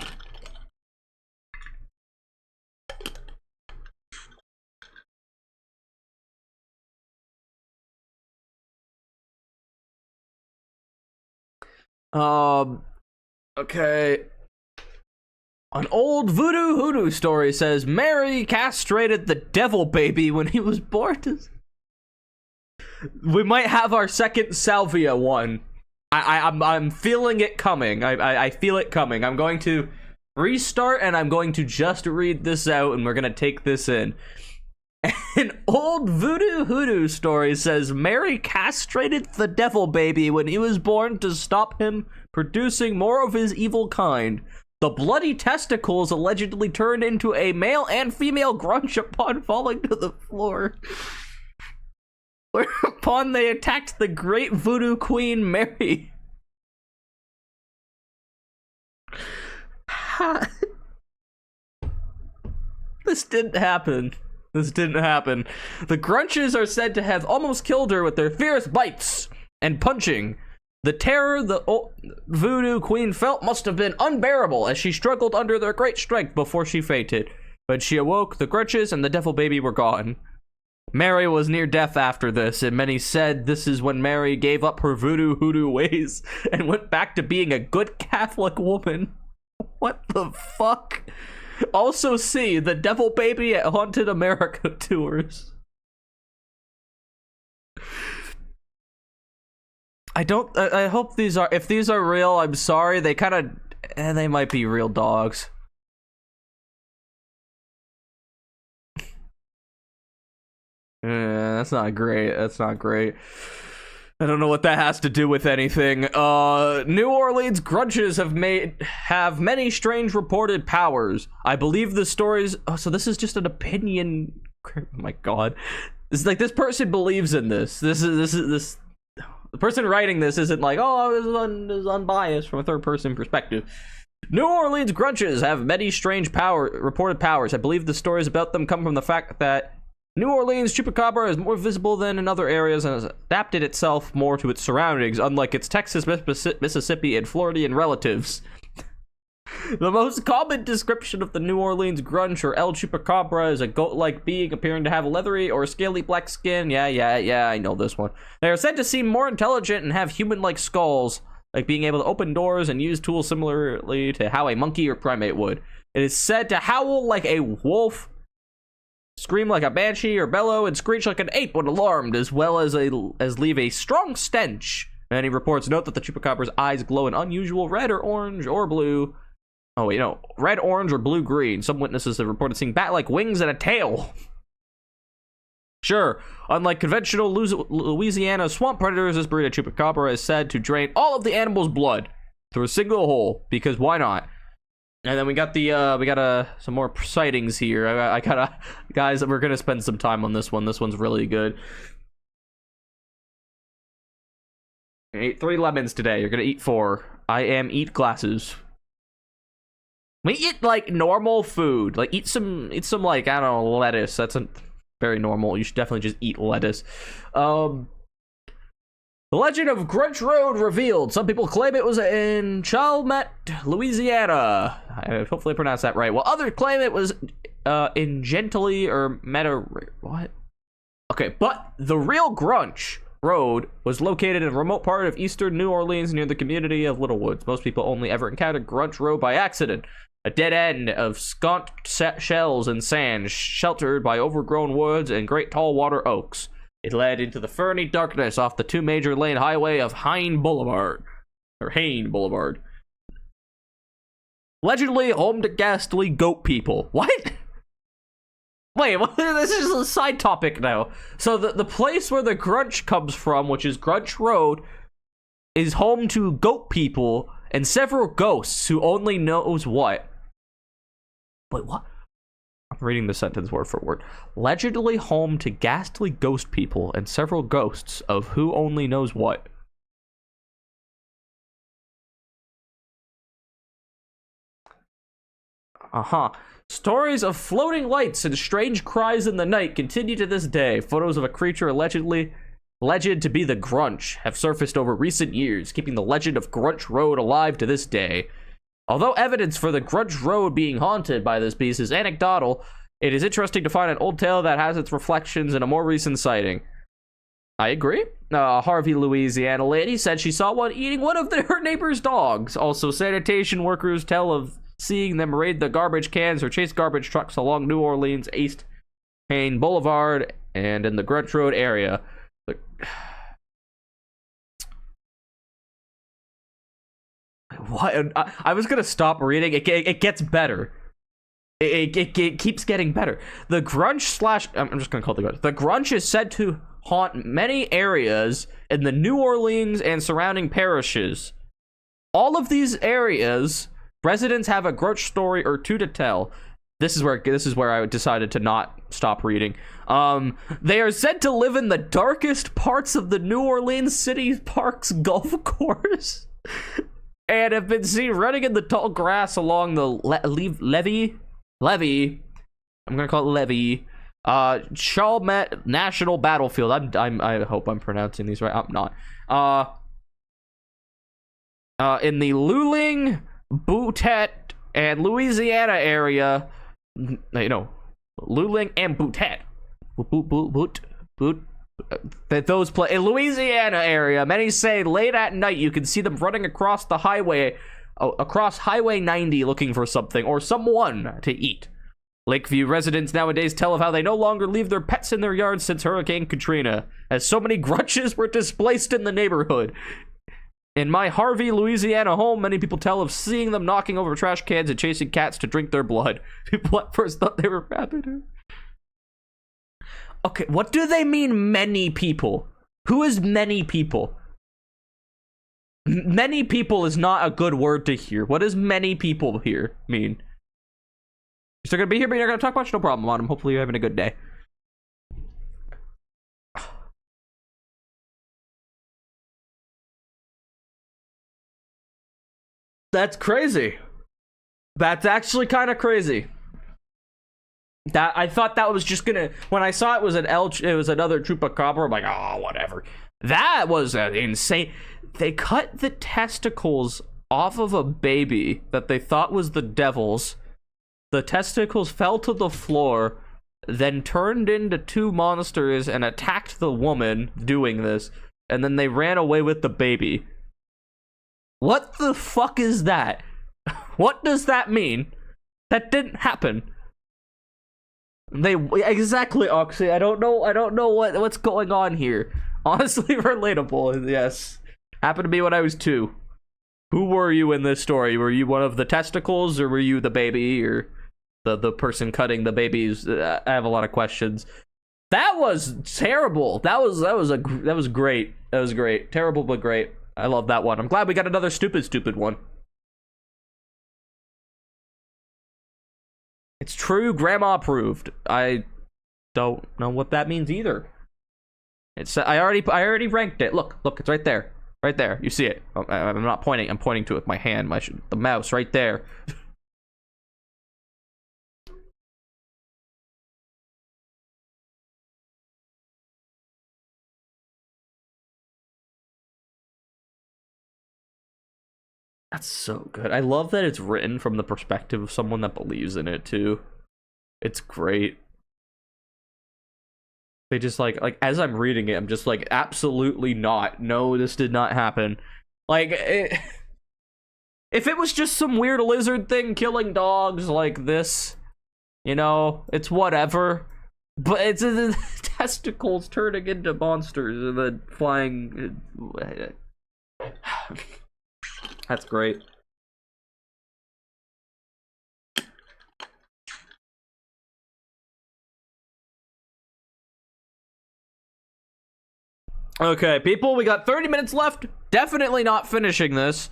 Speaker 1: Okay. An old voodoo hoodoo story says Mary castrated the devil baby when he was born. We might have our second salvia one. I'm feeling it coming. I feel it coming. I'm going to restart and I'm going to just read this out and we're gonna take this in. An old voodoo hoodoo story says Mary castrated the devil baby when he was born to stop him producing more of his evil kind. The bloody testicles allegedly turned into a male and female grunch upon falling to the floor. Whereupon they attacked the great voodoo queen Mary. This didn't happen. This didn't happen. The grunches are said to have almost killed her with their fierce bites and punching. The terror the voodoo queen felt must have been unbearable as she struggled under their great strength before she fainted. When she awoke, the grunches and the devil baby were gone. Mary was near death after this, and many said this is when Mary gave up her voodoo hoodoo ways and went back to being a good Catholic woman. What the fuck? Also see the devil baby at Haunted America tours. I hope these are, if these are real, I'm sorry, they kind of, they might be real dogs. That's not great. That's not great. I don't know what that has to do with anything. New Orleans grunches have many strange reported powers. I believe the stories. Oh, so this is just an opinion. Oh my god, it's like this person believes in this. This. The person writing this isn't like, oh, it was unbiased from a third-person perspective. New Orleans grunches have many strange reported powers. I believe the stories about them come from the fact that New Orleans chupacabra is more visible than in other areas and has adapted itself more to its surroundings, unlike its Texas, Mississippi, and Floridian relatives. The most common description of the New Orleans grunge or El Chupacabra is a goat-like being appearing to have leathery or scaly black skin. Yeah, I know this one. They are said to seem more intelligent and have human-like skulls, like being able to open doors and use tools similarly to how a monkey or primate would. It is said to howl like a wolf, scream like a banshee, or bellow and screech like an ape when alarmed, as well as leave a strong stench. Many reports note that the Chupacabra's eyes glow an unusual red or orange or blue. Oh wait, no, red, orange, or blue-green. Some witnesses have reported seeing bat-like wings and a tail. Sure, unlike conventional Louisiana swamp predators, this breed of Chupacabra is said to drain all of the animal's blood through a single hole, because why not? And then we got some more sightings here. I gotta, guys, we're gonna spend some time on this one. This one's really good. I ate 3 lemons today. You're gonna eat 4. I am eat glasses. We eat like normal food. Like eat some like, I don't know, lettuce. That's very normal. You should definitely just eat lettuce. The legend of Grunch Road revealed. Some people claim it was in Chalmette, Louisiana. I hopefully pronounced that right. While others claim it was in Gentilly or what? Okay, but the real Grunch Road was located in a remote part of eastern New Orleans near the community of Little Woods. Most people only ever encountered Grunch Road by accident. A dead end of scant shells and sand, sheltered by overgrown woods and great tall water oaks. It led into the ferny darkness off the 2 major lane highway of Hayne Boulevard. Allegedly home to ghastly goat people. What? Wait, well, this is a side topic now. So the place where the Grunch comes from, which is Grunch Road, is home to goat people and several ghosts who only knows what. Wait, what? I'm reading the sentence word for word. Allegedly home to ghastly ghost people and several ghosts of who only knows what. Stories of floating lights and strange cries in the night continue to this day. Photos of a creature alleged to be the Grunch have surfaced over recent years, keeping the legend of Grunch Road alive to this day. Although evidence for the Grunch Road being haunted by this beast is anecdotal, it is interesting to find an old tale that has its reflections in a more recent sighting. I agree. Harvey, Louisiana lady said she saw one eating one of her neighbor's dogs. Also, sanitation workers tell of seeing them raid the garbage cans or chase garbage trucks along New Orleans East Payne Boulevard and in the Grunch Road area. What? I was gonna stop reading. It gets better. It keeps getting better. The Grunch slash... I'm just gonna call it the Grunch. The Grunch is said to haunt many areas in the New Orleans and surrounding parishes. All of these areas, residents have a Grunch story or two to tell. This is where I decided to not stop reading. They are said to live in the darkest parts of the New Orleans City Park's golf course, and have been seen running in the tall grass along the levee. I'm gonna call it levee. Chalmette National Battlefield. I hope I'm pronouncing these right. I'm not. In the Luling, Boutet, and Louisiana area, Luling and Boutet, those play in Louisiana area. Many say late at night you can see them running across the highway, across Highway 90, looking for something or someone to eat. Lakeview residents nowadays tell of how they no longer leave their pets in their yards since Hurricane Katrina, as so many grunches were displaced in the neighborhood. In my Harvey, Louisiana home, many people tell of seeing them knocking over trash cans and chasing cats to drink their blood. People at first thought they were rabid. Okay, what do they mean, many people? Who is many people? Many people is not a good word to hear. What does many people here mean? You're still gonna be here, but you're not gonna talk much? No problem, Autumn. Hopefully you're having a good day. That's crazy. That's actually kind of crazy. That I thought that was just gonna. When I saw it was it was another chupacabra. I'm like, oh, whatever. That was insane. They cut the testicles off of a baby that they thought was the devil's. The testicles fell to the floor, then turned into two monsters and attacked the woman doing this, and then they ran away with the baby. What the fuck is that? What does that mean? That didn't happen. Exactly, Oxy. I don't know what's going on here. Honestly, relatable. Yes, happened to be when I was 2. Who were you in this story? Were you one of the testicles, or were you the baby, or the person cutting the babies? I have a lot of questions. That was terrible. That was great. That was great. Terrible but great. I love that one. I'm glad we got another stupid one. It's true, Grandma approved. I don't know what that means either. It's I already ranked it. Look, it's right there. Right there. You see it. I'm not pointing. I'm pointing to it with my hand. The mouse right there. That's so good. I love that it's written from the perspective of someone that believes in it too. It's great. They just like as I'm reading it, I'm just like, absolutely not. No, this did not happen. Like, if it was just some weird lizard thing killing dogs like this, it's whatever. But it's the testicles turning into monsters and then flying. That's great. Okay, people, we got 30 minutes left. Definitely not finishing this.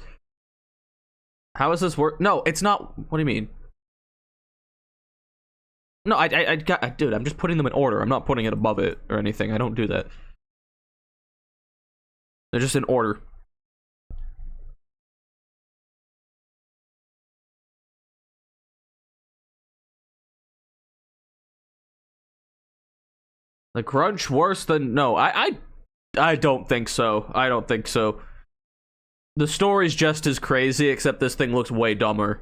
Speaker 1: How is this work? No, it's not. What do you mean? No, dude, I'm just putting them in order. I'm not putting it above it or anything. I don't do that. They're just in order. The Grunch worse than... No, I don't think so. I don't think so. The story's just as crazy, except this thing looks way dumber.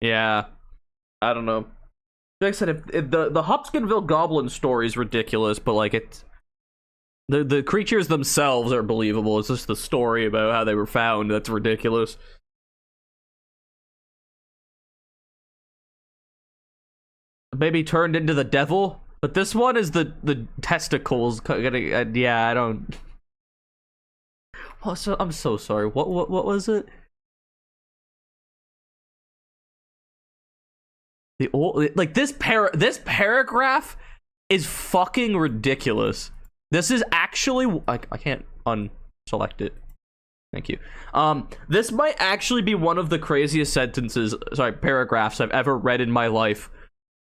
Speaker 1: Yeah. I don't know. Like I said, if the Hopkinsville Goblin story is ridiculous, but like The creatures themselves are believable. It's just the story about how they were found that's ridiculous. The baby turned into the devil, but this one is the testicles. Yeah, I don't. Oh, so I'm so sorry. What was it? The old, like, this paragraph is fucking ridiculous. This is actually, I can't unselect it. Thank you. This might actually be one of the craziest paragraphs I've ever read in my life.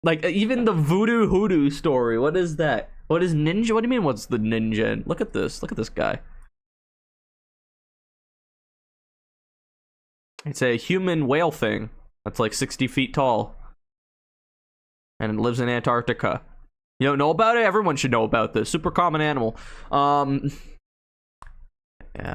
Speaker 1: Like, even the voodoo hoodoo story. What is that? What is ninja? What do you mean? What's the ninja? Look at this. Look at this guy. It's a human whale thing that's like 60 feet tall. And it lives in Antarctica. You don't know about it? Everyone should know about this. Super common animal. Yeah,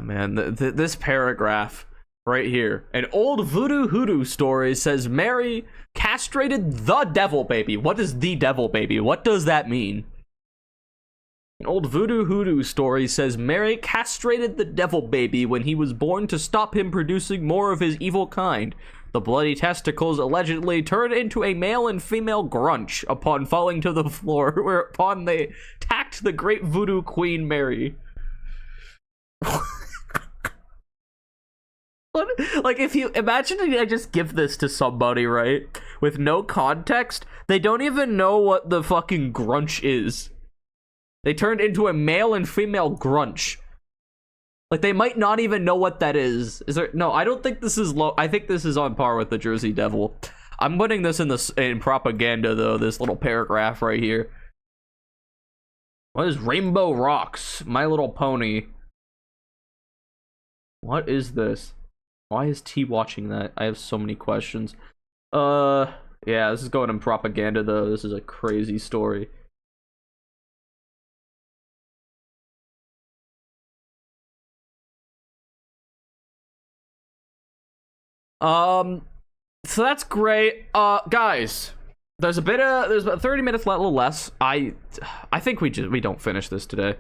Speaker 1: man. This paragraph right here. An old voodoo hoodoo story says Mary castrated the devil baby. What is the devil baby? What does that mean? An old voodoo hoodoo story says Mary castrated the devil baby when he was born to stop him producing more of his evil kind. The bloody testicles allegedly turned into a male and female grunch upon falling to the floor, whereupon they attacked the great voodoo queen Mary. Like, if you imagine, I just give this to somebody, right, with no context, they don't even know what the fucking grunch is. They turned into a male and female grunch. Like, they might not even know what that is. Is there? No, I don't think this is low. I think this is on par with the Jersey Devil. I'm putting this in propaganda, though, this little paragraph right here. What is Rainbow Rocks? My Little Pony. What is this? Why is T watching that? I have so many questions. Yeah, this is going in propaganda, though. This is a crazy story. So that's great. Guys, there's about 30 minutes, a little less. I think we don't finish this today.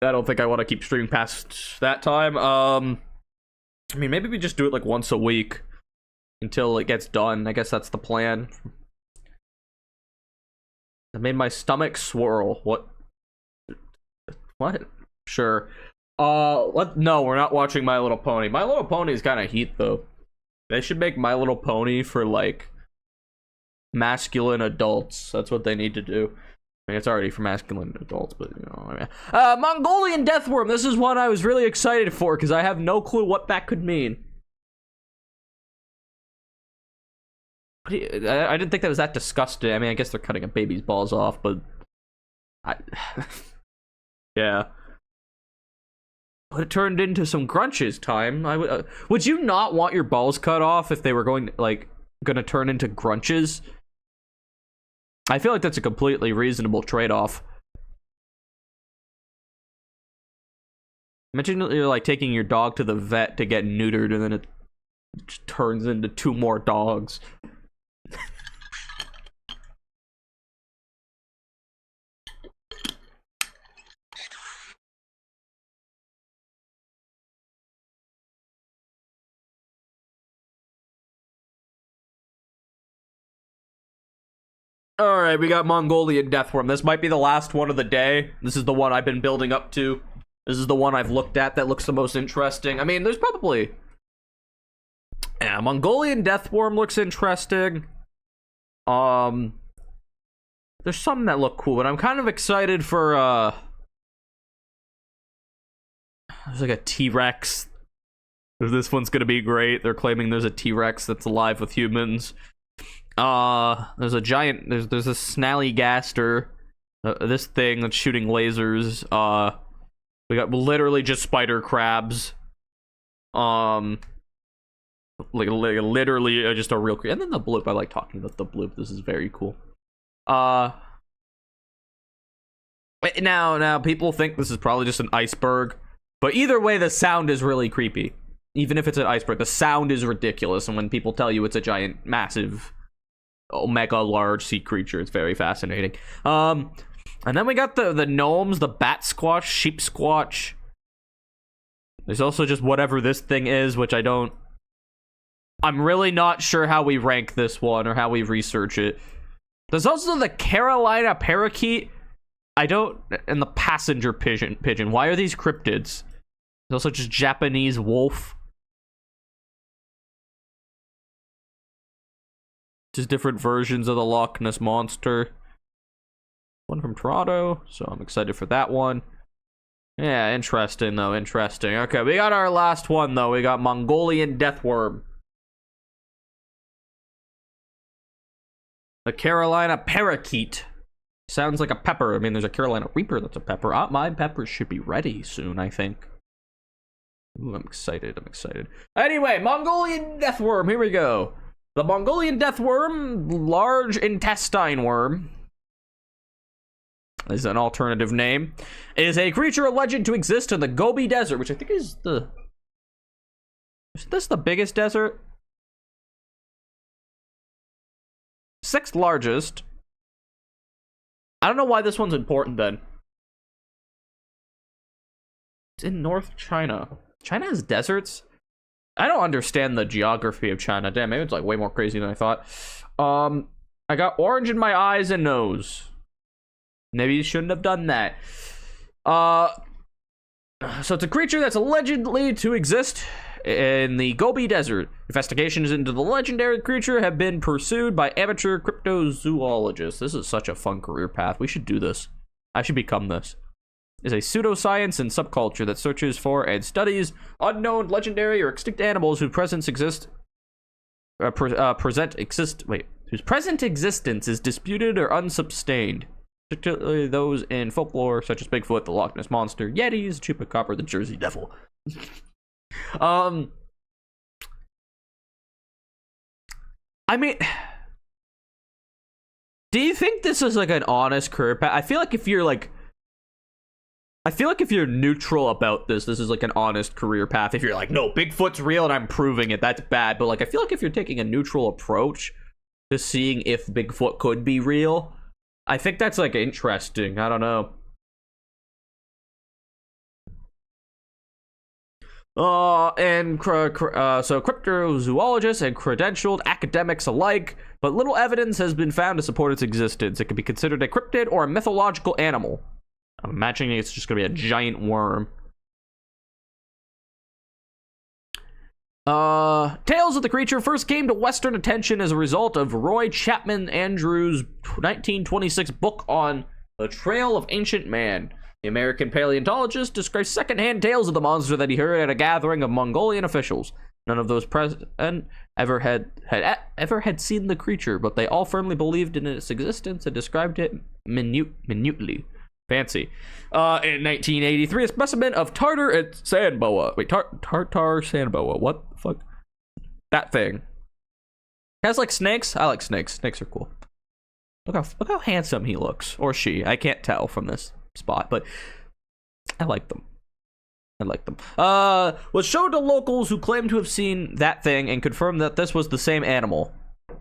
Speaker 1: I don't think I want to keep streaming past that time. I mean, maybe we just do it like once a week until it gets done. I guess that's the plan. That made my stomach swirl. What? Sure. No, we're not watching My Little Pony. My Little Pony is kind of heat, though. They should make My Little Pony for, like, masculine adults. That's what they need to do. I mean, it's already for masculine adults, but, you know, I mean. Mongolian Deathworm. This is one I was really excited for, because I have no clue what that could mean. I didn't think that was that disgusting. I mean, I guess they're cutting a baby's balls off, but... yeah. But it turned into some grunches time. Would you not want your balls cut off if they were gonna turn into grunches? I feel like that's a completely reasonable trade-off. Imagine you're like taking your dog to the vet to get neutered, and then it just turns into 2 more dogs. Alright, we got Mongolian Deathworm. This might be the last one of the day. This is the one I've been building up to. This is the one I've looked at that looks the most interesting. I mean, there's probably... yeah, Mongolian Deathworm looks interesting. There's some that look cool, but I'm kind of excited for, there's like a T-Rex. This one's gonna be great. They're claiming there's a T-Rex that's alive with humans. There's a giant, there's a snallygaster, this thing that's shooting lasers. We got literally just spider crabs. Like literally just a real creature. And then the bloop, I like talking about the bloop. This is very cool. Now people think this is probably just an iceberg, but either way, the sound is really creepy. Even if it's an iceberg, the sound is ridiculous, and when people tell you it's a giant, massive, omega large sea creature, it's very fascinating. And then we got the gnomes, the bat squatch, sheep squatch. There's also just whatever this thing is, which I'm really not sure how we rank this one or how we research it. There's also the Carolina parakeet. And the passenger pigeon. Why are these cryptids? There's also just Japanese wolf. Just different versions of the Loch Ness Monster. One from Toronto, so I'm excited for that one. Yeah, interesting though, interesting. Okay, we got our last one though. We got Mongolian deathworm. The Carolina parakeet. Sounds like a pepper. I mean, there's a Carolina Reaper that's a pepper. My peppers should be ready soon, I think. Ooh, I'm excited, I'm excited. Anyway, Mongolian deathworm, here we go. The Mongolian deathworm, large intestine worm, is an alternative name, is a creature alleged to exist in the Gobi Desert, which I think is this the biggest desert? 6th largest. I don't know why this one's important then. It's in North China. China has deserts? I don't understand the geography of China. Damn, maybe it's like way more crazy than I thought. I got orange in my eyes and nose. Maybe you shouldn't have done that. So it's a creature that's allegedly to exist in the Gobi Desert. Investigations into the legendary creature have been pursued by amateur cryptozoologists. This is such a fun career path. We should do this. I should become this. Is a pseudoscience and subculture that searches for and studies unknown, legendary, or extinct animals whose present existence is disputed or unsustained, particularly those in folklore such as Bigfoot, the Loch Ness Monster, Yetis, Chupacabra, the Jersey Devil. I mean, do you think this is like an honest career path? I feel like if you're neutral about this is like an honest career path. If you're like, no, Bigfoot's real and I'm proving it, that's bad. But like, I feel like if you're taking a neutral approach to seeing if Bigfoot could be real, I think that's like interesting. I don't know. So cryptozoologists and credentialed academics alike, but little evidence has been found to support its existence. It could be considered a cryptid or a mythological animal. I'm imagining it's just gonna be a giant worm. Tales of the creature first came to Western attention as a result of Roy Chapman Andrews' 1926 book on the Trail of Ancient Man. The American paleontologist describes secondhand tales of the monster that he heard at a gathering of Mongolian officials. None of those present ever had seen the creature, but they all firmly believed in its existence and described it minutely. Fancy. In 1983, a specimen of Tartar and sand boa. Wait, Tartar sand boa. What the fuck? That thing. It has like snakes. I like snakes. Snakes are cool. Look how handsome he looks, or she. I can't tell from this spot, but I like them. Was shown to locals who claimed to have seen that thing and confirmed that this was the same animal.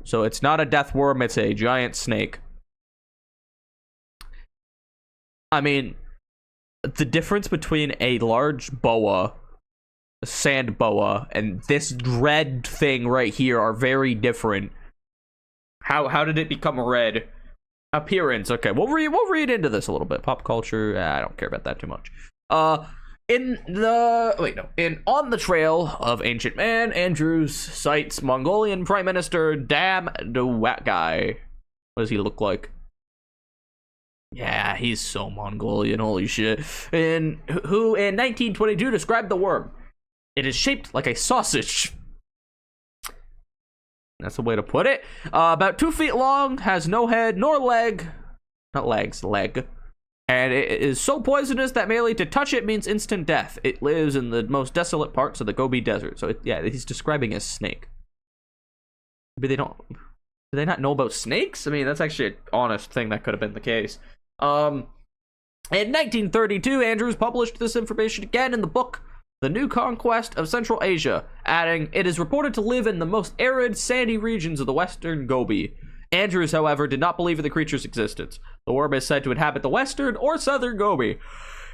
Speaker 1: So it's not a death worm, it's a giant snake. I mean, the difference between a large boa, a sand boa, and this red thing right here are very different. How did it become red? Appearance. Okay, we'll read into this a little bit. Pop culture. I don't care about that too much. On the Trail of Ancient Man, Andrews cites Mongolian Prime Minister Dam Dawatgai. What does he look like? Yeah, he's so Mongolian. Holy shit! And who in 1922 described the worm. It is shaped like a sausage. That's the way to put it. About 2 feet long, has no head nor leg. Not legs, leg. And it is so poisonous that merely to touch it means instant death. It lives in the most desolate parts of the Gobi Desert. So, he's describing a snake. Maybe do they not know about snakes? I mean, that's actually an honest thing that could have been the case. In 1932, Andrews published this information again in the book The New Conquest of Central Asia, adding, it is reported to live in the most arid, sandy regions of the Western Gobi. Andrews, however, did not believe in the creature's existence. The worm is said to inhabit the western or southern Gobi.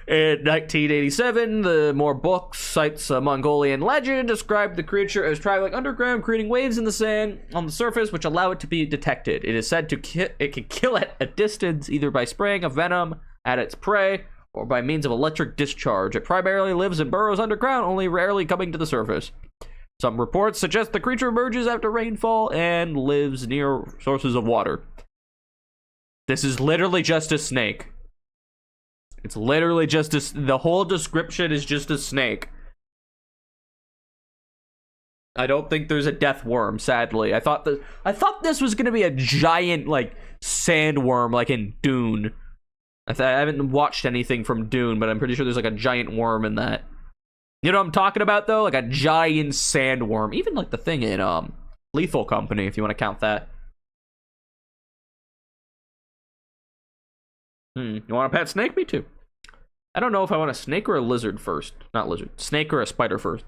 Speaker 1: In 1987, the more books cites a Mongolian legend described the creature as traveling underground, creating waves in the sand on the surface, which allow it to be detected. It is said it can kill at a distance, either by spraying a venom at its prey or by means of electric discharge. It primarily lives in burrows underground, only rarely coming to the surface. Some reports suggest the creature emerges after rainfall and lives near sources of water. This is literally just a snake. It's literally just the whole description is just a snake. I don't think there's a death worm, sadly. I thought this was gonna be a giant, like, sandworm, like in Dune. I haven't watched anything from Dune, but I'm pretty sure there's like a giant worm in that. You know what I'm talking about, though? Like a giant sandworm. Even like the thing in Lethal Company, if you want to count that. You want a pet snake? Me too. I don't know if I want a snake or a lizard first. Not lizard. Snake or a spider first.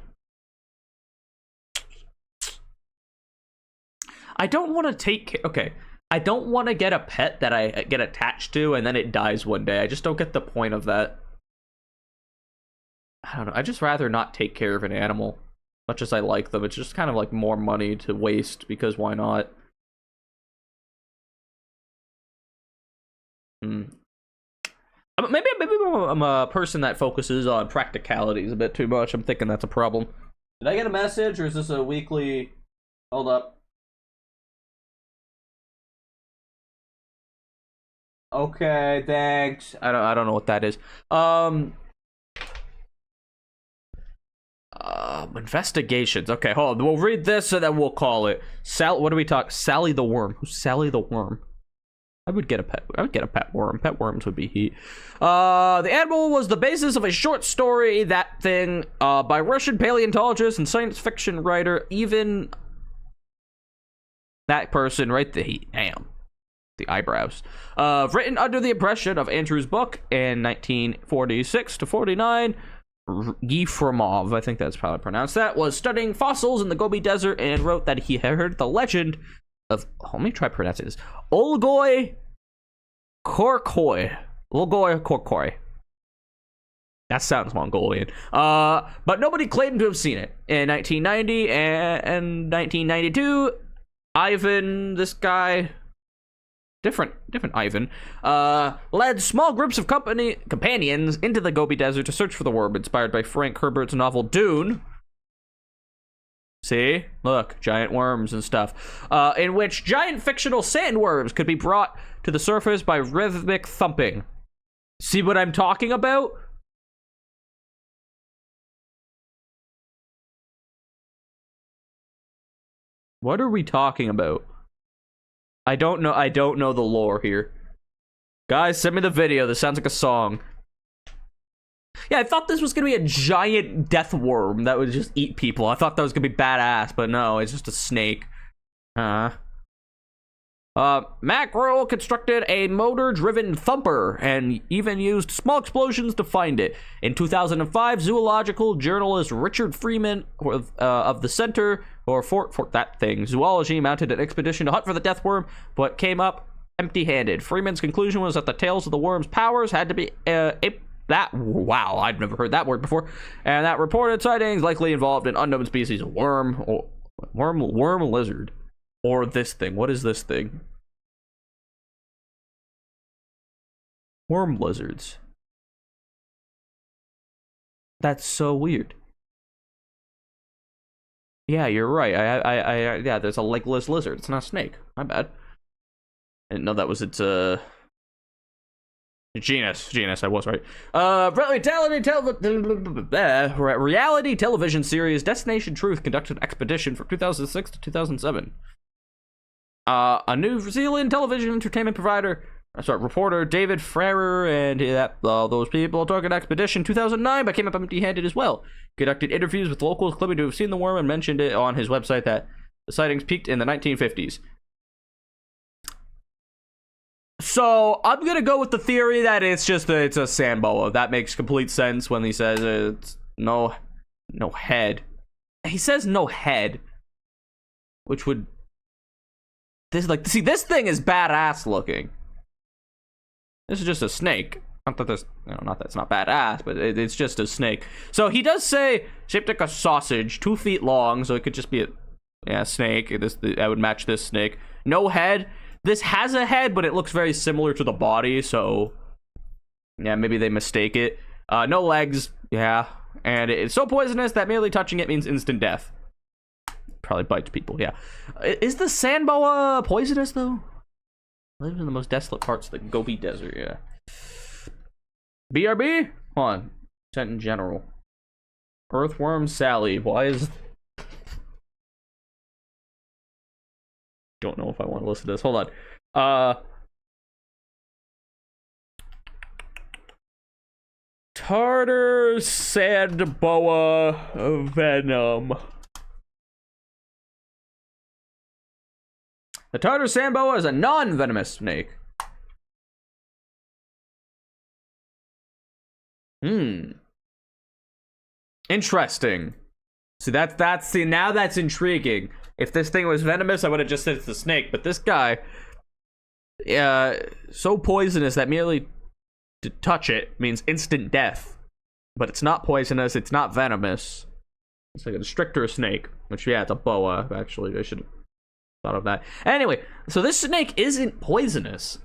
Speaker 1: I don't want to take... Okay. I don't want to get a pet that I get attached to and then it dies one day. I just don't get the point of that. I don't know. I'd just rather not take care of an animal. Much as I like them. It's just kind of like more money to waste because why not? Maybe I'm a person that focuses on practicalities a bit too much. I'm thinking that's a problem. Did I get a message or is this a weekly... Hold up. Okay, thanks. I don't know what that is. Investigations. Okay, hold on. We'll read this and then we'll call it. What do we talk? Sally the worm. Who's Sally the worm? I would get a pet. I would get a pet worm. Pet worms would be heat. The animal was the basis of a short story, That Thing, by Russian paleontologist and science fiction writer. Even that person right there. Damn. The eyebrows. Written under the impression of Andrew's book in 1946 to 49. Yefremov, I think that's probably pronounced that, was studying fossils in the Gobi Desert and wrote that he had heard the legend of, let me try pronouncing this, Olgoy Korkoy. Olgoy Korkoy. That sounds Mongolian. But nobody claimed to have seen it. In 1990 and 1992, Ivan, this guy... Different Ivan, led small groups of companions into the Gobi Desert to search for the worm, inspired by Frank Herbert's novel Dune. See? Look, giant worms and stuff. In which giant fictional sandworms could be brought to the surface by rhythmic thumping. See what I'm talking about? What are we talking about? I don't know the lore here. Guys, send me the video. This sounds like a song. Yeah, I thought this was gonna be a giant death worm that would just eat people. I thought that was gonna be badass, but no, it's just a snake. Macro constructed a motor-driven thumper and even used small explosions to find it. In 2005, zoological journalist Richard Freeman of the Center for That Thing Zoology mounted an expedition to hunt for the death worm, but came up empty-handed. Freeman's conclusion was that the tails of the worm's powers had to be wow, I'd never heard that word before, and that reported sightings likely involved an unknown species of worm lizard. Or this thing. What is this thing? Worm lizards. That's so weird. Yeah, you're right. Yeah, there's a legless lizard. It's not a snake. My bad. I didn't know that was its genus. I was right. Reality television series Destination Truth conducted an expedition from 2006 to 2007. A New Zealand television entertainment reporter David Ferrer and those people took an expedition 2009 but came up empty-handed as well. Conducted interviews with locals claiming to have seen the worm and mentioned it on his website that the sightings peaked in the 1950s. So I'm gonna go with the theory that it's a sand boa. That makes complete sense when he says it's no head. He says no head, which would This like, see, this thing is badass looking. This is just a snake. Not that there's, not that it's not badass, but it's just a snake. So he does say shaped like a sausage, 2 feet long, so it could just be a snake. I would match this snake. No head. This has a head, but it looks very similar to the body, so yeah, maybe they mistake it. No legs, yeah, and it's so poisonous that merely touching it means instant death. Probably bites people, yeah. Is the sand boa poisonous though? Lives in the most desolate parts of the Gobi Desert, yeah. BRB? Hold on. Sent in general. Earthworm Sally. Why is... Don't know if I want to listen to this. Hold on. Tartar sand boa venom. The tartar sand boa is a non-venomous snake. Interesting. See, now that's intriguing. If this thing was venomous, I would have just said it's a snake. But this guy, so poisonous that merely to touch it means instant death. But it's not poisonous. It's not venomous. It's like a stricter snake. Which, yeah, it's a boa. Actually, I should have thought of that. Anyway, so this snake isn't poisonous.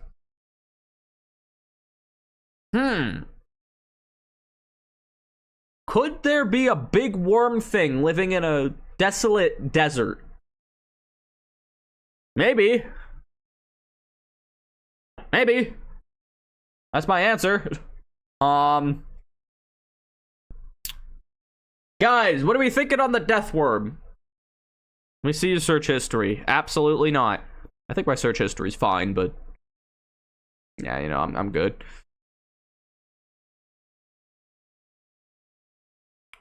Speaker 1: Could there be a big worm thing living in a desolate desert? Maybe. Maybe. That's my answer. Guys, what are we thinking on the death worm? Let me see your search history. Absolutely not. I think my search history's fine, but yeah, I'm good.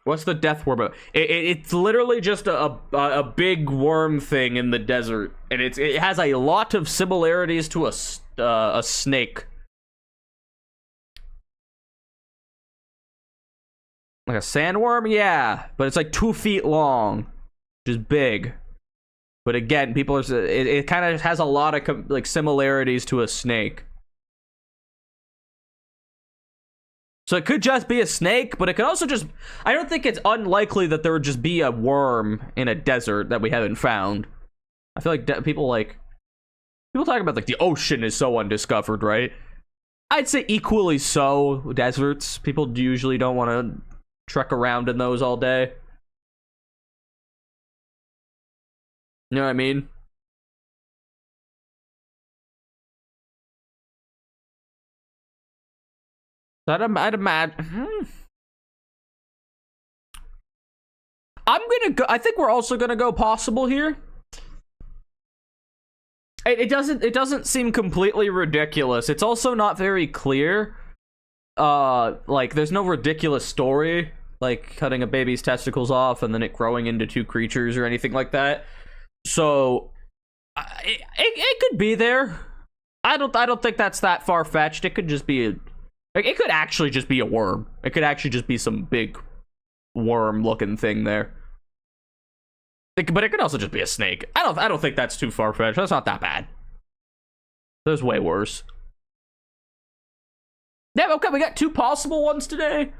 Speaker 1: What's the death worm? It's literally just a big worm thing in the desert, and it has a lot of similarities to a snake. Like a sandworm, yeah, but it's like 2 feet long, which is big. But again, people are it kind of has a lot of like similarities to a snake. So it could just be a snake, but it could also just... I don't think it's unlikely that there would just be a worm in a desert that we haven't found. I feel like people talk about like the ocean is so undiscovered, right? I'd say equally so deserts. People usually don't want to trek around in those all day. You know what I mean? I'd imagine. I'm gonna go. I think we're also gonna go possible here. It doesn't seem completely ridiculous. It's also not very clear. Like there's no ridiculous story, like cutting a baby's testicles off and then it growing into 2 creatures or anything like that. So it could be there. I don't think that's that far-fetched. It could just be it could actually just be a worm. It could actually just be some big worm-looking thing there. But it could also just be a snake. I don't think that's too far-fetched. That's not that bad. There's way worse. Yeah, okay, we got 2 possible ones today.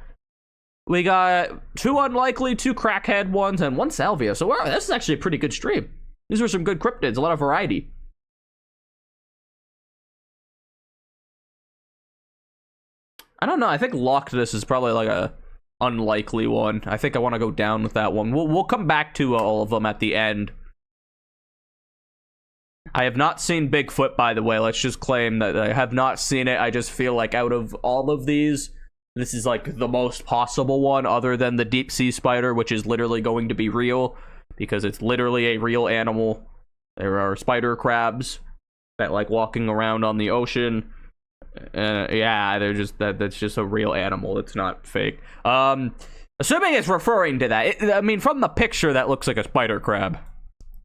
Speaker 1: We got 2 unlikely, 2 crackhead ones, and 1 salvia. So this is actually a pretty good stream. These are some good cryptids, a lot of variety. I don't know. I think Loch this is probably like a unlikely one. I think I want to go down with that one. We'll come back to all of them at the end. I have not seen Bigfoot, by the way. Let's just claim that I have not seen it. I just feel like out of all of these, this is like the most possible one, other than the deep sea spider, which is literally going to be real because it's literally a real animal. There are spider crabs that like walking around on the ocean. Yeah, they're just that's just a real animal. It's not fake. Assuming it's referring to that. I mean, from the picture, that looks like a spider crab.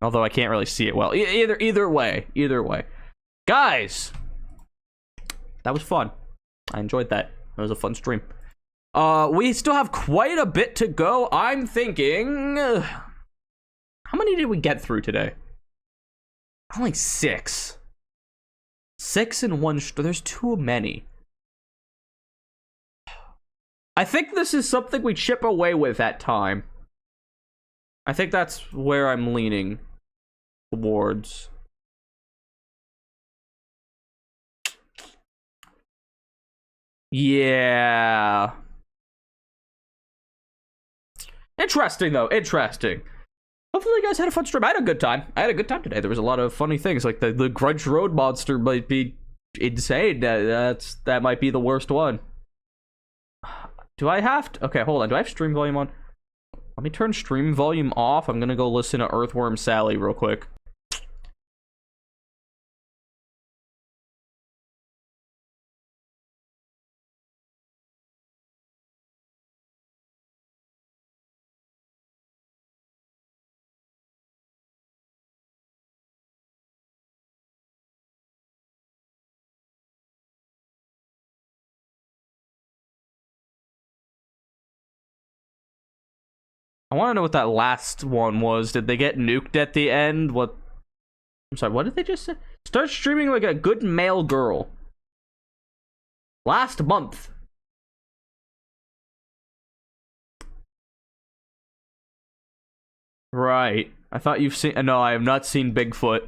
Speaker 1: Although I can't really see it well. Either way. Guys, that was fun. I enjoyed that. That was a fun stream. We still have quite a bit to go. I'm thinking... how many did we get through today? Only 6. 6 in one. There's too many. I think this is something we chip away with at time. I think that's where I'm leaning towards. Yeah. Interesting, though. Interesting. Hopefully you guys had a fun stream. I had a good time. I had a good time today. There was a lot of funny things. Like the Grudge Road monster might be insane. That might be the worst one. Do I have to? Okay, hold on. Do I have stream volume on? Let me turn stream volume off. I'm gonna go listen to Earthworm Sally real quick. I want to know what that last one was. Did they get nuked at the end? What? I'm sorry, what did they just say? Start streaming like a good male girl. Last month. Right. I thought you've seen... No, I have not seen Bigfoot.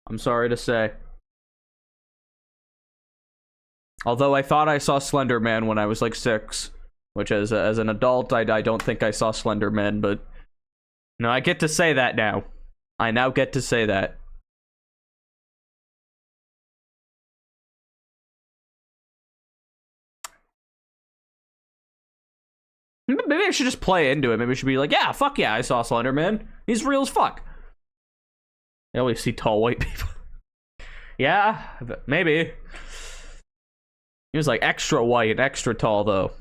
Speaker 1: I'm sorry to say. Although I thought I saw Slender Man when I was like 6. Which, as an adult, I don't think I saw Slender Man, but... No, I get to say that now. I now get to say that. Maybe I should just play into it. Maybe I should be like, yeah, fuck yeah, I saw Slender Man. He's real as fuck. I always see tall white people. Yeah, maybe. He was like extra white and extra tall, though.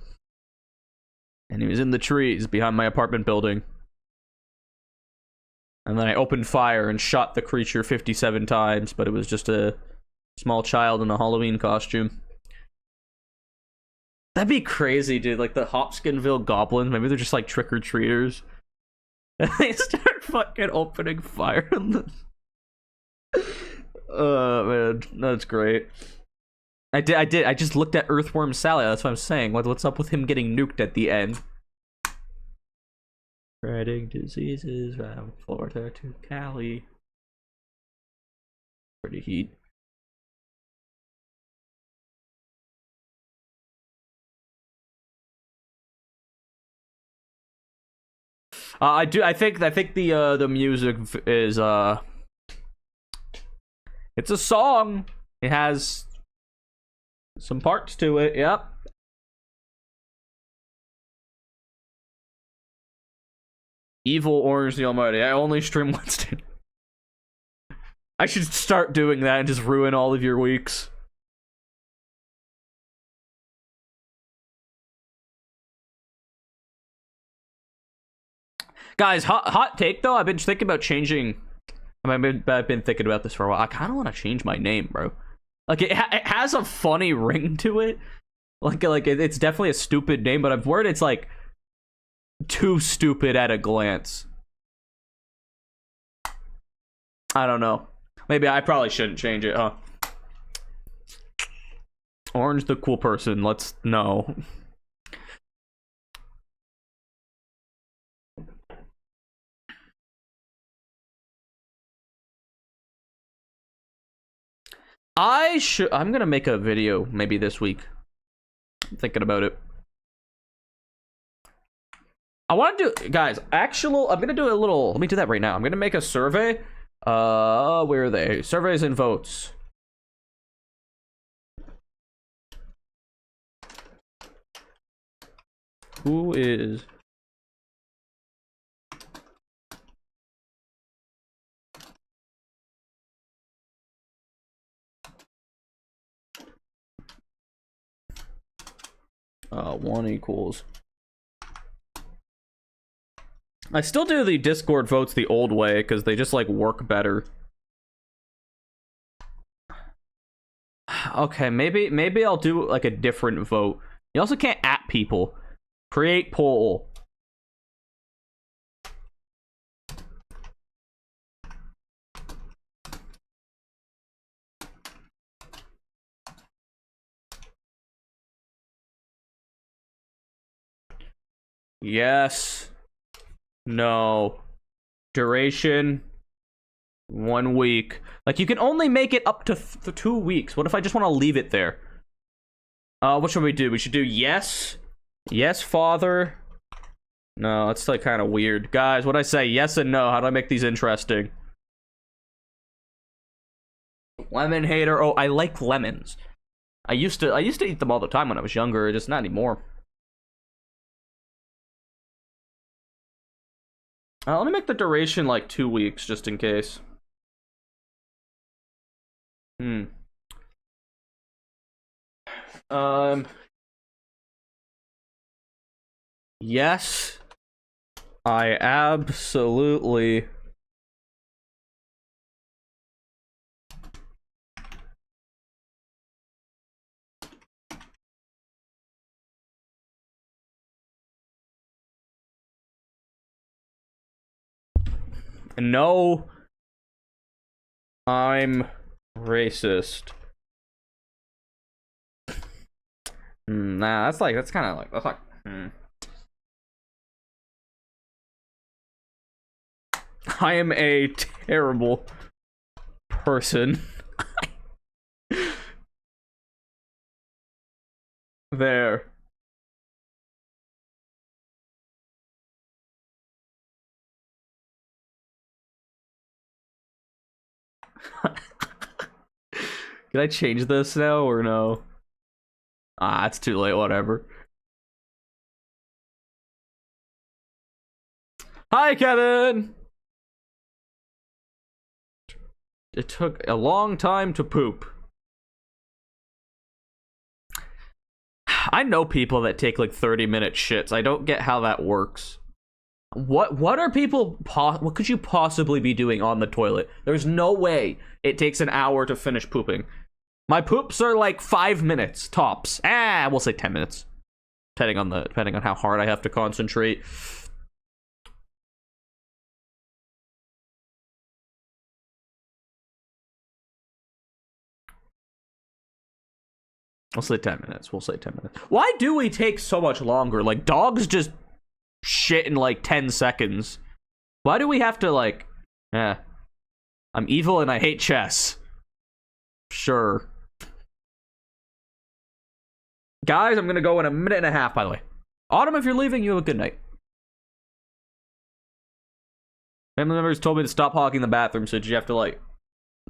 Speaker 1: And he was in the trees behind my apartment building. And then I opened fire and shot the creature 57 times, but it was just a small child in a Halloween costume. That'd be crazy, dude. Like the Hopkinsville goblins, maybe they're just like trick-or-treaters. And they start fucking opening fire on them. Oh, man. That's great. I just looked at Earthworm Sally. That's what I'm saying. What's up with him getting nuked at the end? Spreading diseases from Florida to Cali. Pretty heat. I think the music is it's a song. It has some parts to it. Yep. Evil Orange the Almighty. I only stream Wednesday. I should start doing that and just ruin all of your weeks. Guys, hot take though. I've been thinking about changing. I've been thinking about this for a while. I kind of want to change my name, bro. Like it has a funny ring to it. Like it's definitely a stupid name, but I've heard it's like too stupid at a glance. I don't know. Maybe I probably shouldn't change it, huh? Orange the cool person. Let's know. I'm gonna make a video maybe this week. I'm thinking about it. I want to do, guys, I'm gonna do a little, let me do that right now. I'm gonna make a survey. Where are they? Surveys and votes. Who is... one equals... I still do the Discord votes the old way because they just like work better. Okay, maybe I'll do like a different vote. You also can't at people. Create poll. Yes. No. Duration 1 week. Like, you can only make it up to 2 weeks. What if I just want to leave it there? What should we do? We should do yes. Yes, father. No, that's like kind of weird. Guys, what'd I say? Yes and no. How do I make these interesting? Lemon hater. Oh, I like lemons. I used to eat them all the time when I was younger, just not anymore. Let me make the duration like 2 weeks, just in case. Yes. I absolutely... No. I'm racist. Nah, that's kind of like, that's like, I am a terrible person. There. Can I change this now or no? Ah, it's too late, whatever. Hi, Kevin! It took a long time to poop. I know people that take like 30-minute shits. I don't get how that works. What are people what could you possibly be doing on the toilet? There's no way it takes an hour to finish pooping. My poops are like 5 minutes tops. We'll say 10 minutes. Depending on how hard I have to concentrate. We'll say 10 minutes. We'll say 10 minutes. Why do we take so much longer? Like, dogs just shit in like 10 seconds. Why do we have to like... I'm evil and I hate chess. Sure. Guys, I'm gonna go in a minute and a half, by the way. Autumn, if you're leaving, you have a good night. Family members told me to stop hogging the bathroom, so did you have to like...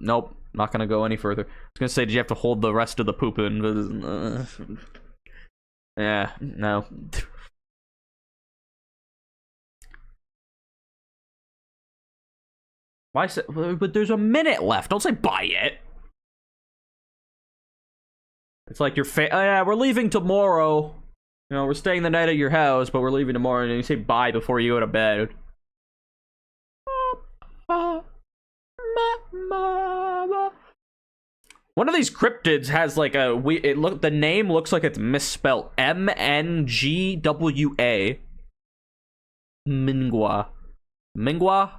Speaker 1: Nope, not gonna go any further. I was gonna say, did you have to hold the rest of the poop in? Yeah, no. Why say, but there's a minute left. Don't say bye yet. It's like oh yeah, we're leaving tomorrow. You know, we're staying the night at your house, but we're leaving tomorrow, and you say bye before you go to bed. One of these cryptids has like the name looks like it's misspelled. MNGWA. Mingwa. Mingwa?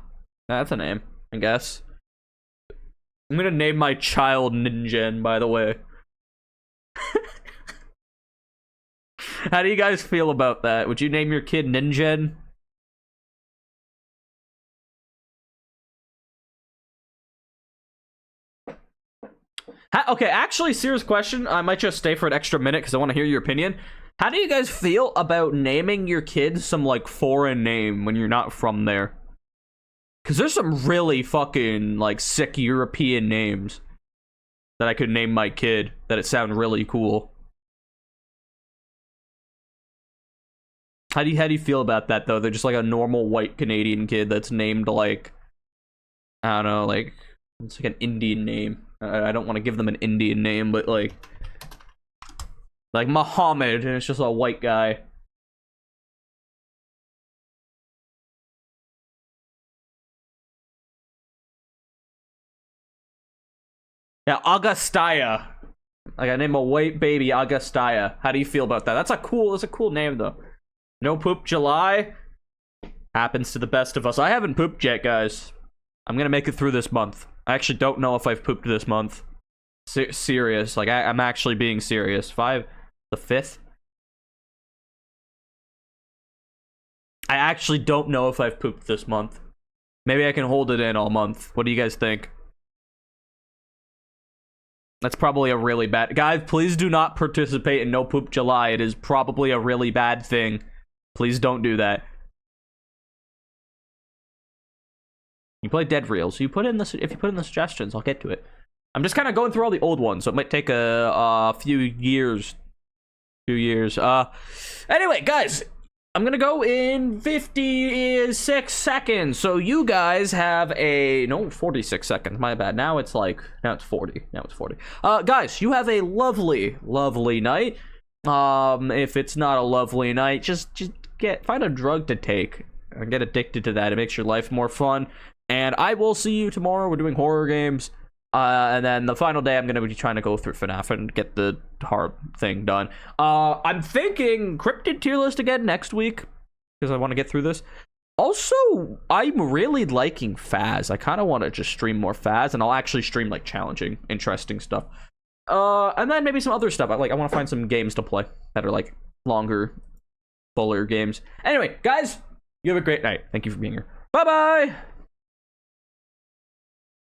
Speaker 1: That's a name, I guess. I'm gonna name my child Ninjen, by the way. How do you guys feel about that? Would you name your kid Ninjen? Okay, actually, serious question. I might just stay for an extra minute because I want to hear your opinion. How do you guys feel about naming your kids some, like, foreign name when you're not from there? Because there's some really fucking, like, sick European names that I could name my kid that it sound really cool. How do you feel about that, though? They're just, like, a normal white Canadian kid that's named, like... I don't know, like... It's like an Indian name. I don't want to give them an Indian name, but like Muhammad, and it's just a white guy. Yeah, Augustia. Like I name a white baby Augustia. How do you feel about that? That's a cool name though. No poop July. Happens to the best of us. I haven't pooped yet, guys. I'm gonna make it through this month. I actually don't know if I've pooped this month. Serious. Like, I'm actually being serious. The 5th? I actually don't know if I've pooped this month. Maybe I can hold it in all month. What do you guys think? That's probably a really bad... Guys, please do not participate in No Poop July. It is probably a really bad thing. Please don't do that. You play Dead Reels. So if you put in the suggestions, I'll get to it. I'm just kind of going through all the old ones, so it might take a few years. Anyway, guys, I'm gonna go in 56 seconds. So you guys have no, 46 seconds. My bad. Now it's 40. Now it's 40. Guys, you have a lovely, lovely night. If it's not a lovely night, just find a drug to take and get addicted to that. It makes your life more fun. And I will see you tomorrow. We're doing horror games. And then the final day, I'm going to be trying to go through FNAF and get the hard thing done. I'm thinking Cryptid tier list again next week, because I want to get through this. Also, I'm really liking Faz. I kind of want to just stream more Faz, and I'll actually stream, like, challenging, interesting stuff. And then maybe some other stuff. I want to find some games to play that are, like, longer, fuller games. Anyway, guys, you have a great night. Thank you for being here. Bye-bye!